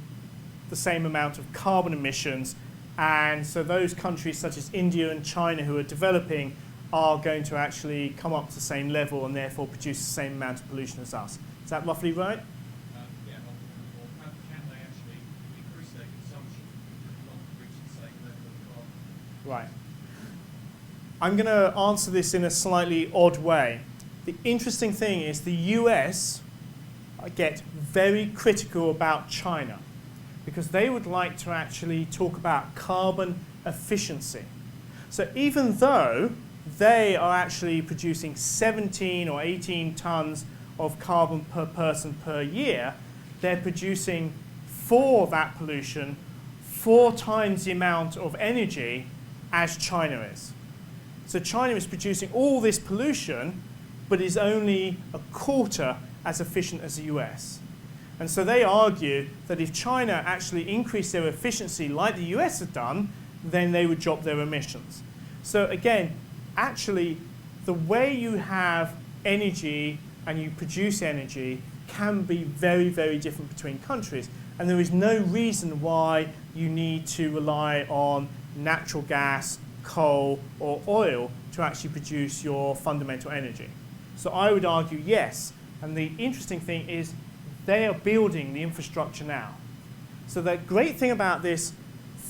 the same amount of carbon emissions? And so those countries such as India and China who are developing are going to actually come up to the same level and therefore produce the same amount of pollution as us. Is that roughly right? Yeah, or can they actually increase their consumption and not reach the same level of carbon? Right. I'm going to answer this in a slightly odd way. The interesting thing is the US get very critical about China because they would like to actually talk about carbon efficiency. So even though they are actually producing 17 or 18 tons of carbon per person per year, they're producing for that pollution 4 times the amount of energy as China is. So China is producing all this pollution, but is only a quarter as efficient as the US. And so they argue that if China actually increased their efficiency like the US had done, then they would drop their emissions. So again, actually, the way you have energy and you produce energy can be very, very different between countries. And there is no reason why you need to rely on natural gas, coal or oil to actually produce your fundamental energy. So I would argue yes, and the interesting thing is they are building the infrastructure now. So the great thing about this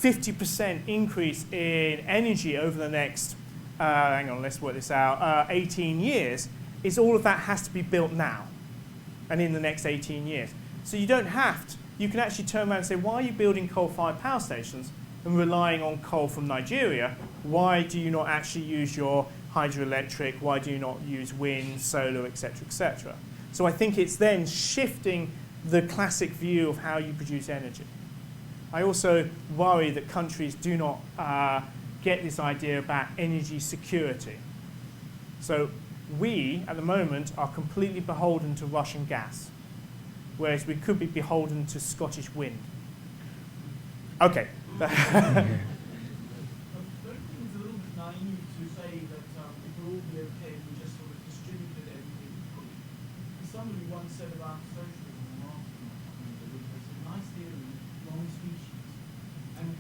50% increase in energy over the next, hang on, let's work this out, 18 years, is all of that has to be built now and in the next 18 years. So you don't have to, you can actually turn around and say, why are you building coal-fired power stations and relying on coal from Nigeria? Why do you not actually use your hydroelectric? Why do you not use wind, solar, etc., etc.? So I think it's then shifting the classic view of how you produce energy. I also worry that countries do not get this idea about energy security. So we, at the moment, are completely beholden to Russian gas. whereas we could be beholden to Scottish wind. Okay. Don't you think it's a little bit naive to say that it will all be okay if we just sort of distributed everything equally? Somebody once said about socialism in Maslin, there's a nice theory, long species. And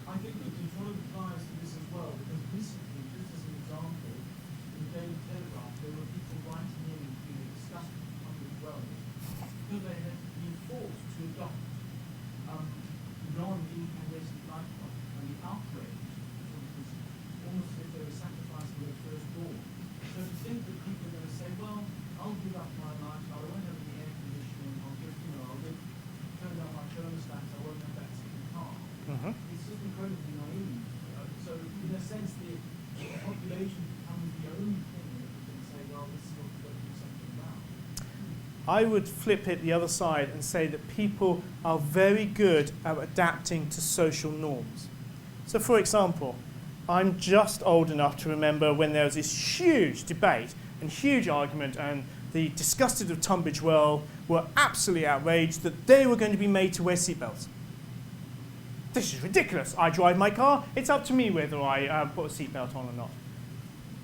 I think that it sort of applies to this as well, because recently, just as an example, in the Daily Telegraph, there were people writing in discussing public welfare because they had been forced to adopt non-incandescent light bulbs, and the outrage was almost as if they were sacrificing their firstborn. So to think that people are going to say, well, I'll give up my lifestyle, I won't have any air conditioning, I'll turn down my thermostats, I won't have that second car. It's just incredibly naive. So in a sense, the population becomes the only thing that we can say, well, this is what we've got to do something about. I would flip it the other side and say that people are very good at adapting to social norms. So for example, I'm just old enough to remember when there was this huge debate and huge argument, and the disgusted of Tunbridge Well were absolutely outraged that they were going to be made to wear seatbelts. This is ridiculous. I drive my car, it's up to me whether I put a seatbelt on or not.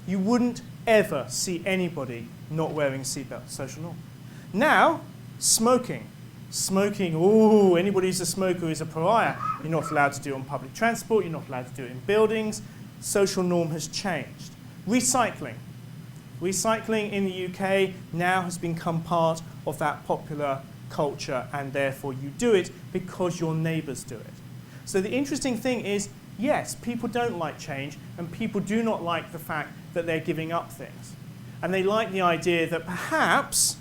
You wouldn't ever see anybody not wearing a seatbelt, social norm. Now, smoking. Smoking, ooh, anybody who's a smoker is a pariah. You're not allowed to do it on public transport, you're not allowed to do it in buildings. Social norm has changed. Recycling. Recycling in the UK now has become part of that popular culture, and therefore you do it because your neighbours do it. So the interesting thing is, yes, people don't like change, and people do not like the fact that they're giving up things. And they like the idea that perhaps,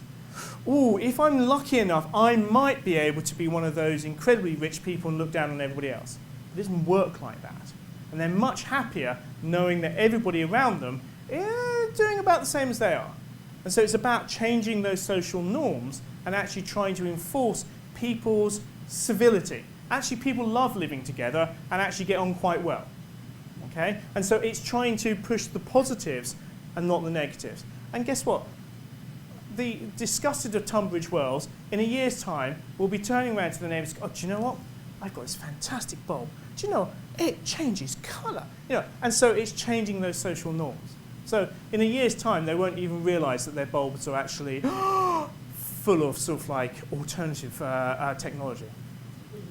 ooh, if I'm lucky enough, I might be able to be one of those incredibly rich people and look down on everybody else. It doesn't work like that. And they're much happier knowing that everybody around them is doing about the same as they are. And so it's about changing those social norms and actually trying to enforce people's civility. Actually, people love living together and actually get on quite well. Okay? And so it's trying to push the positives and not the negatives. And guess what? The disgusted of Tunbridge Wells, in a year's time, will be turning around to the neighbours, oh, do you know what? I've got this fantastic bulb. Do you know, it changes colour. You know, and so it's changing those social norms. So in a year's time, they won't even realise that their bulbs are actually full of sort of like alternative technology. Well,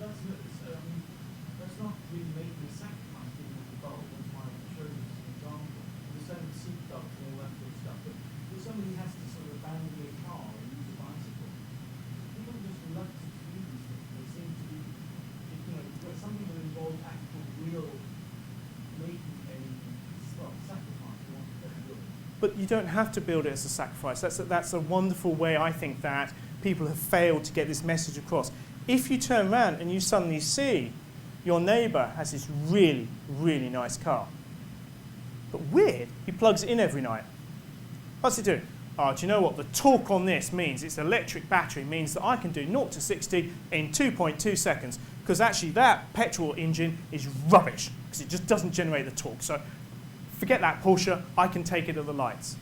that's not really making a sacrifice giving up the bulb. That's why I showed you as an example. The same seat belts and all that sort of stuff. But if somebody has to sort of abandon their car and use a bicycle, people are just reluctant to do these things. They seem to be, something that involves actual real making a sacrifice. They want to do it. But you don't have to build it as a sacrifice. That's a wonderful way, I think, that people have failed to get this message across. If you turn around and you suddenly see your neighbour has this really, really nice car, but weird, he plugs it in every night. What's it doing? Oh, do you know what? The torque on this means it's electric battery, means that I can do 0 to 60 in 2.2 seconds, because actually that petrol engine is rubbish, because it just doesn't generate the torque. So forget that Porsche, I can take it at the lights.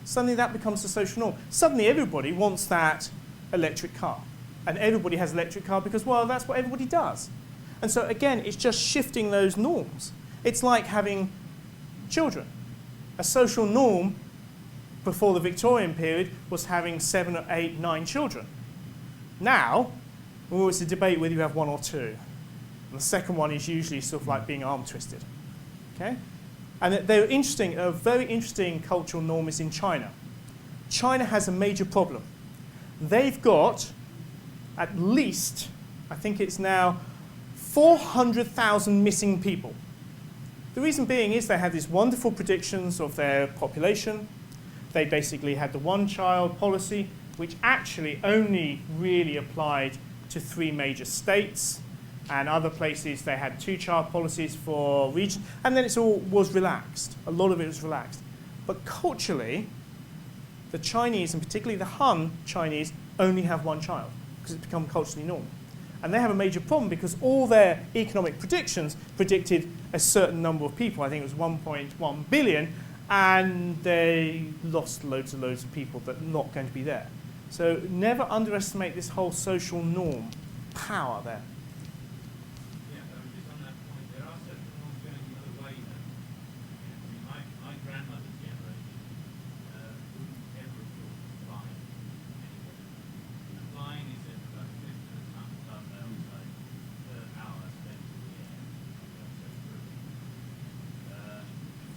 Suddenly that becomes the social norm. Suddenly everybody wants that electric car. And everybody has an electric car because, well, that's what everybody does. And so again, it's just shifting those norms. It's like having children. A social norm before the Victorian period was having 7 or 8, 9 children. Now, well, it's a debate whether you have 1 or 2. And the second one is usually sort of like being arm twisted. Okay? And they're interesting, a very interesting cultural norm is in China. China has a major problem. They've got at least, I think it's now 400,000 missing people. The reason being is they had these wonderful predictions of their population. They basically had the one-child policy, which actually only really applied to 3 major states, and other places they had 2-child policies for region, and then it all was relaxed. A lot of it was relaxed. But culturally, the Chinese, and particularly the Han Chinese, only have 1 child, because it's become culturally normal. And they have a major problem because all their economic predictions predicted a certain number of people. I think it was 1.1 billion, and they lost loads and loads of people that are not going to be there. So never underestimate this whole social norm power there. Yeah, just on that point, there are certain ones going the other way now. I mean, my grandmother's generation wouldn't ever have thought of flying anyway. And flying is at about a fifth of the time above outside per hour spent in the air. That's so true.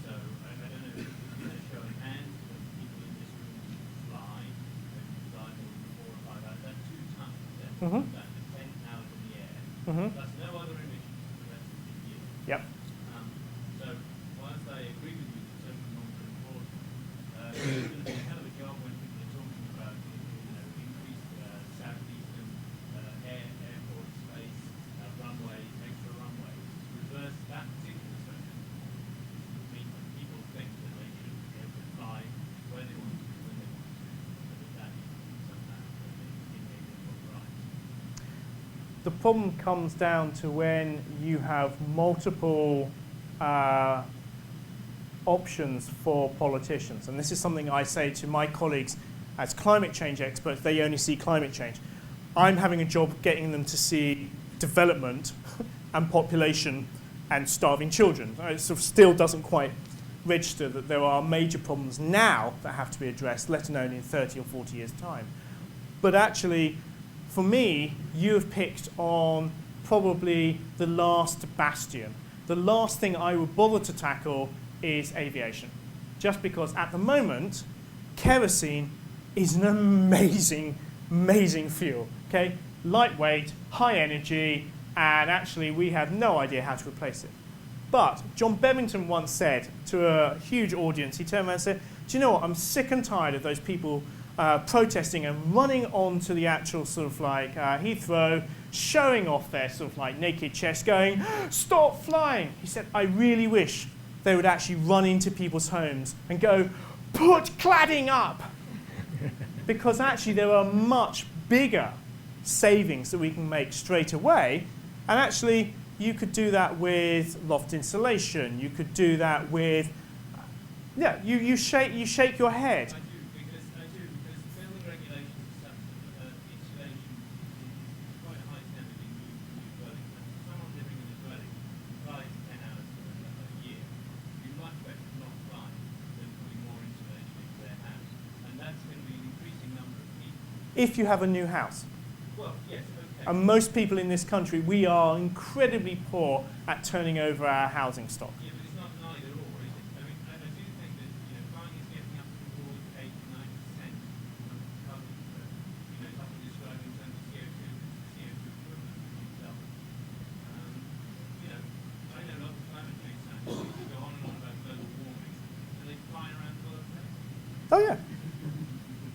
So I don't know if you know, show of hands of people in this room who fly, maybe fly more than 4 or 5 hours. That's 2 tons. Mhm. That's 10 hours in the air. Mhm. That's no other emissions for the rest of the year. Yep. So, whilst I agree with you that social norms are important, it's going to be a hell of a job when people are talking about increased southeastern airport space, runways, extra runways, to reverse that particular social norm. I mean, people think that they should be able to fly where they want to, when they want to, but that is somehow inalienable right. The problem comes down to when you have multiple options for politicians. And this is something I say to my colleagues as climate change experts. They only see climate change. I'm having a job getting them to see development and population and starving children. It sort of still doesn't quite register that there are major problems now that have to be addressed, let alone in 30 or 40 years' time. But actually, for me, you have picked on probably the last bastion. The last thing I would bother to tackle is aviation. Just because at the moment, kerosene is an amazing, amazing fuel. Okay? Lightweight, high energy, and actually we have no idea how to replace it. But John Bevington once said to a huge audience, he turned around and said, do you know what, I'm sick and tired of those people protesting and running onto the actual sort of like Heathrow, showing off their sort of like naked chest going, stop flying. He said, I really wish they would actually run into people's homes and go, put cladding up. Because actually there are much bigger savings that we can make straight away. And actually you could do that with loft insulation. You could do that with, yeah, you shake your head. I do, because building regulations are such that insulation is quite a high standard in new dwellings. And for someone living in a dwelling 5 to 10 hours a year, it'd be much better not flying than putting more insulation into their house. And that's going to be an increasing number of people. If you have a new house. Well, yes, okay. And most people in this country, we are incredibly poor at turning over our housing stock. Yeah, but it's not an either or, is it? I mean, I do think that flying is getting up towards 8 to 9% of carbon, like you described in terms of CO2 equivalent itself. I know lots of climate change scientists who go on and on about global warming, and they fly around the world. Oh yeah.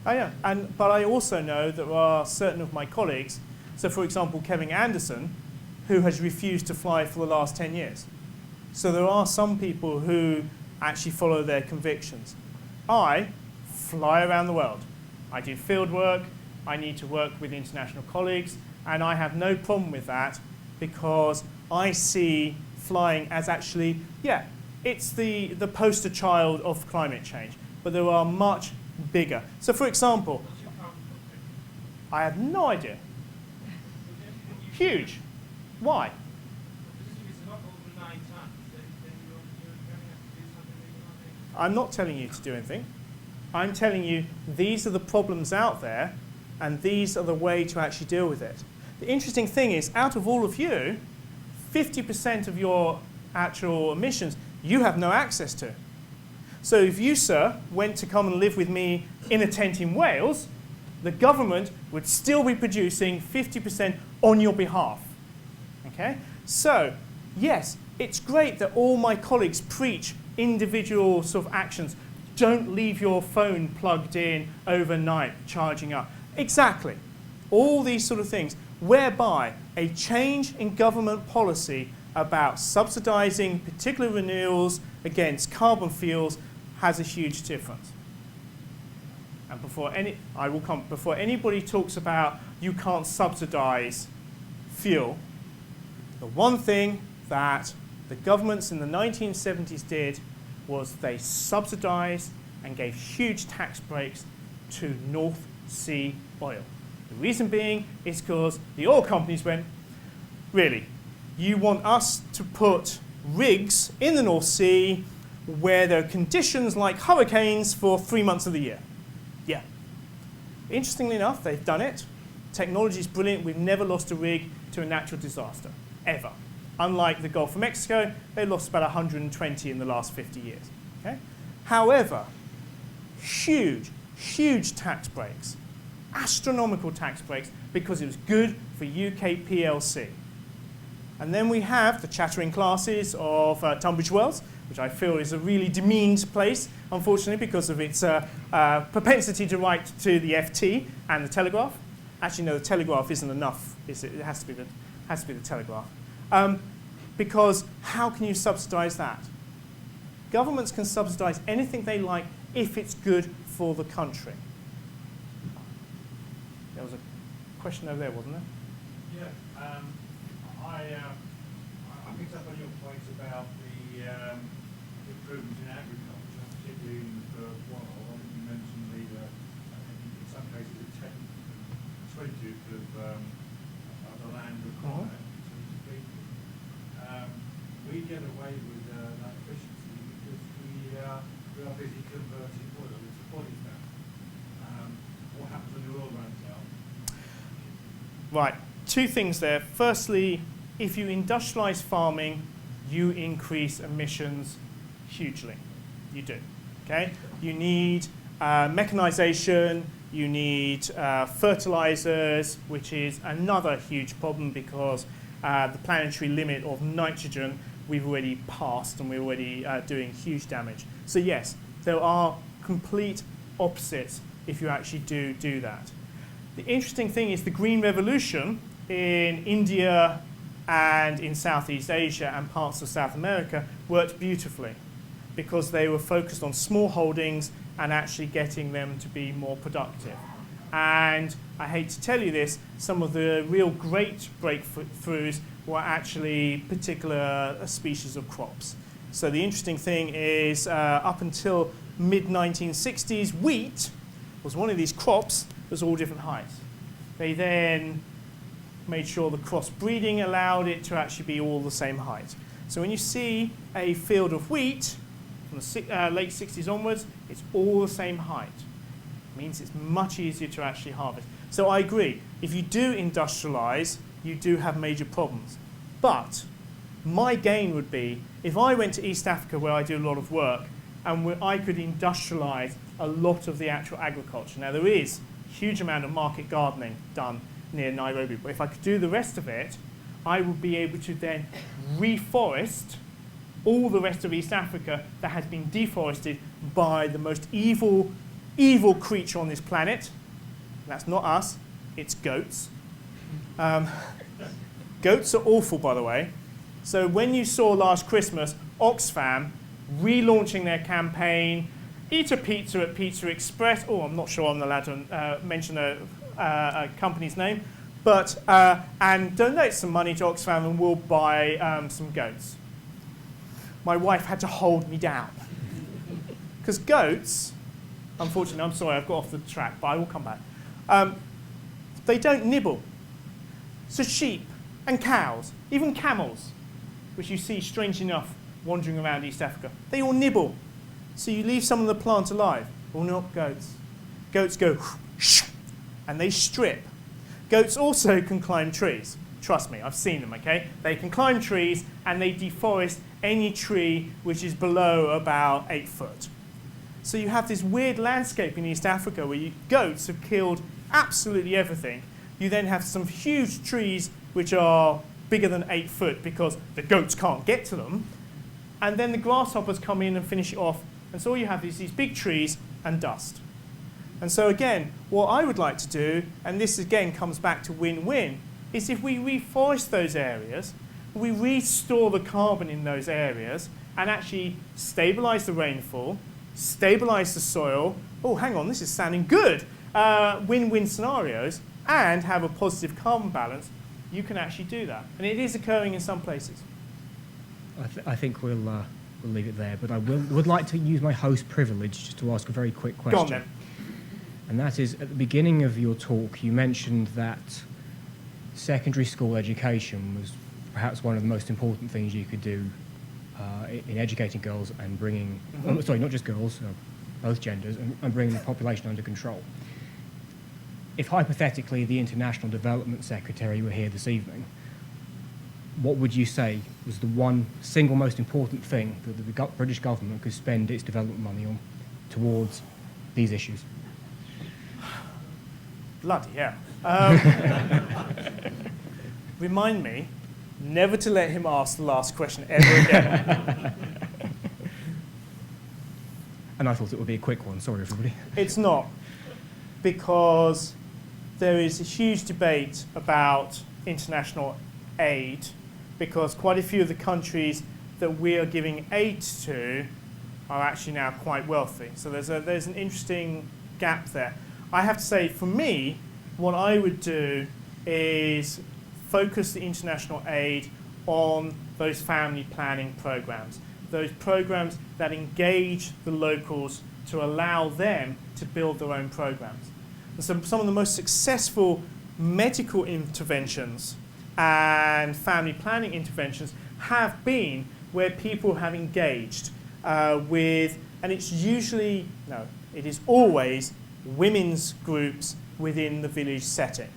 Oh yeah. But I also know that there are certain of my colleagues, so for example Kevin Anderson, who has refused to fly for the last 10 years. So there are some people who actually follow their convictions. I fly around the world. I do field work, I need to work with international colleagues, and I have no problem with that because I see flying as actually, yeah, it's the poster child of climate change, but there are much bigger. So for example, What's your carbon footprint? I have no idea. Huge. Why? Because if it's a lot over 9 tons, then you're going to have to do something that you're not able to. I'm not telling you to do anything. I'm telling you these are the problems out there and these are the way to actually deal with it. The interesting thing is, out of all of you, 50% of your actual emissions you have no access to. So if you, sir, went to come and live with me in a tent in Wales, the government would still be producing 50% on your behalf. Okay? So, yes, it's great that all my colleagues preach individual sort of actions. Don't leave your phone plugged in overnight, charging up. Exactly. All these sort of things, whereby a change in government policy about subsidising particular renewals against carbon fuels has a huge difference. And before anybody talks about you can't subsidise fuel, the one thing that the governments in the 1970s did was they subsidised and gave huge tax breaks to North Sea oil. The reason being is because the oil companies went, really, you want us to put rigs in the North Sea where there are conditions like hurricanes for 3 months of the year? Yeah. Interestingly enough, they've done it. Technology is brilliant. We've never lost a rig to a natural disaster, ever. Unlike the Gulf of Mexico, they lost about 120 in the last 50 years. Okay? However, huge tax breaks, astronomical tax breaks, because it was good for UK PLC. And then we have the chattering classes of Tunbridge Wells, which I feel is a really demeaned place, unfortunately, because of its propensity to write to the FT and the Telegraph. Actually, no, the Telegraph isn't enough. It has to be the Telegraph. Because how can you subsidise that? Governments can subsidise anything they like if it's good for the country. There was a question over there, wasn't there? Yeah, I picked up on your points about the improvements in agriculture, particularly in the third world. I think you mentioned in some cases, the 10th and 20th of the land required in terms of people. We get away with that efficiency because we are busy converting oil into body fat. What happens when the oil runs out? Right, two things there. Firstly, if you industrialise farming, you increase emissions hugely. You do. Okay? You need mechanisation, you need fertilisers, which is another huge problem because the planetary limit of nitrogen we've already passed and we're already doing huge damage. So yes, there are complete opposites if you actually do that. The interesting thing is the Green Revolution in India and in Southeast Asia and parts of South America worked beautifully because they were focused on small holdings and actually getting them to be more productive. And I hate to tell you this, some of the real great breakthroughs were actually particular species of crops. So the interesting thing is up until mid-1960s, wheat was one of these crops that was all different heights. They then made sure the crossbreeding allowed it to actually be all the same height. So when you see a field of wheat from the late 60s onwards, it's all the same height. It means it's much easier to actually harvest. So I agree, if you do industrialise, you do have major problems. But my gain would be if I went to East Africa where I do a lot of work and where I could industrialise a lot of the actual agriculture. Now there is a huge amount of market gardening done near Nairobi, but if I could do the rest of it, I would be able to then reforest all the rest of East Africa that has been deforested by the most evil creature on this planet. That's not us, it's goats. Goats are awful, by the way. So when you saw last Christmas Oxfam relaunching their campaign, eat a pizza at Pizza Express. Oh, I'm not sure I'm allowed to mention a company's name, but and donate some money to Oxfam and we'll buy some goats. My wife had to hold me down because goats, unfortunately, I'm sorry, I've got off the track, but I will come back. They don't nibble. So sheep and cows, even camels, which you see, strangely enough, wandering around East Africa, they all nibble. So you leave some of the plant alive. Well, not goats. Goats go and they strip. Goats also can climb trees. Trust me, I've seen them, okay? They can climb trees and they deforest any tree which is below about 8 foot. So you have this weird landscape in East Africa where goats have killed absolutely everything. You then have some huge trees which are bigger than 8 foot because the goats can't get to them. And then the grasshoppers come in and finish it off. And so all you have is these big trees and dust. And so again, what I would like to do, and this again comes back to win-win, is if we reforest those areas, we restore the carbon in those areas and actually stabilise the rainfall, stabilise the soil. Oh, hang on, this is sounding good. Win-win scenarios, and have a positive carbon balance, you can actually do that. And it is occurring in some places. I think we'll leave it there, but I would like to use my host privilege just to ask a very quick question. Go on then. And that is, at the beginning of your talk, you mentioned that secondary school education was perhaps one of the most important things you could do in educating girls and bringing, sorry, not just girls, both genders, and bringing the population under control. If hypothetically the International Development Secretary were here this evening, what would you say was the one single most important thing that the British government could spend its development money on towards these issues? Bloody hell. Remind me never to let him ask the last question ever again. And I thought it would be a quick one. Sorry, everybody. It's not, because there is a huge debate about international aid, because quite a few of the countries that we are giving aid to are actually now quite wealthy. So there's an interesting gap there. I have to say, for me, what I would do is focus the international aid on those family planning programs, those programs that engage the locals to allow them to build their own programs. And so some of the most successful medical interventions and family planning interventions have been where people have engaged with, and it's usually, no, it is always women's groups within the village setting.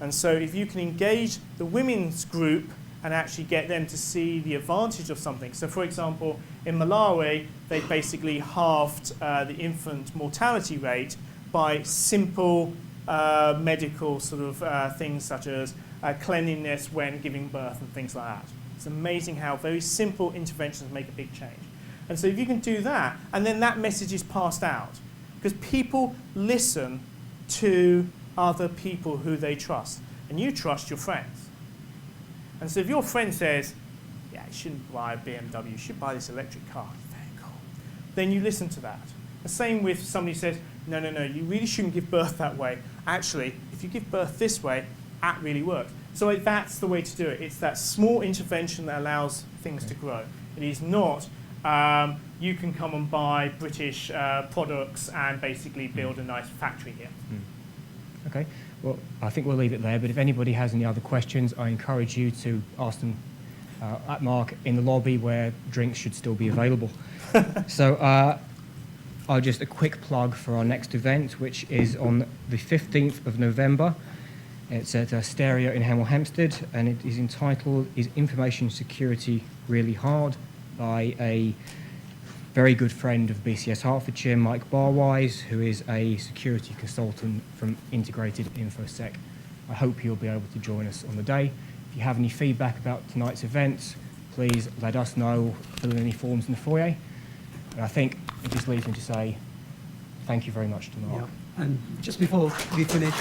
And so if you can engage the women's group and actually get them to see the advantage of something. So for example, in Malawi, they basically halved the infant mortality rate by simple medical sort of things such as cleanliness when giving birth and things like that. It's amazing how very simple interventions make a big change. And so if you can do that, and then that message is passed out, because people listen to other people who they trust, and you trust your friends. And so if your friend says, yeah, you shouldn't buy a BMW, you should buy this electric car, very cool, then you listen to that. The same with somebody who says, no, you really shouldn't give birth that way. Actually, if you give birth this way, that really works. So that's the way to do it. It's that small intervention that allows things to grow. It is not, you can come and buy British products and basically build a nice factory here. Okay, well, I think we'll leave it there, but if anybody has any other questions, I encourage you to ask them at Mark in the lobby where drinks should still be available. So I'll just a quick plug for our next event, which is on the 15th of November. It's at Asteria in Hemel Hempstead, and it is entitled, Is Information Security Really Hard? By a very good friend of BCS Hertfordshire, Mike Barwise, who is a security consultant from Integrated InfoSec. I hope you'll be able to join us on the day. If you have any feedback about tonight's events, please let us know, fill in any forms in the foyer. And I think it just leaves me to say thank you very much to Mark. Yeah. And just before we finish,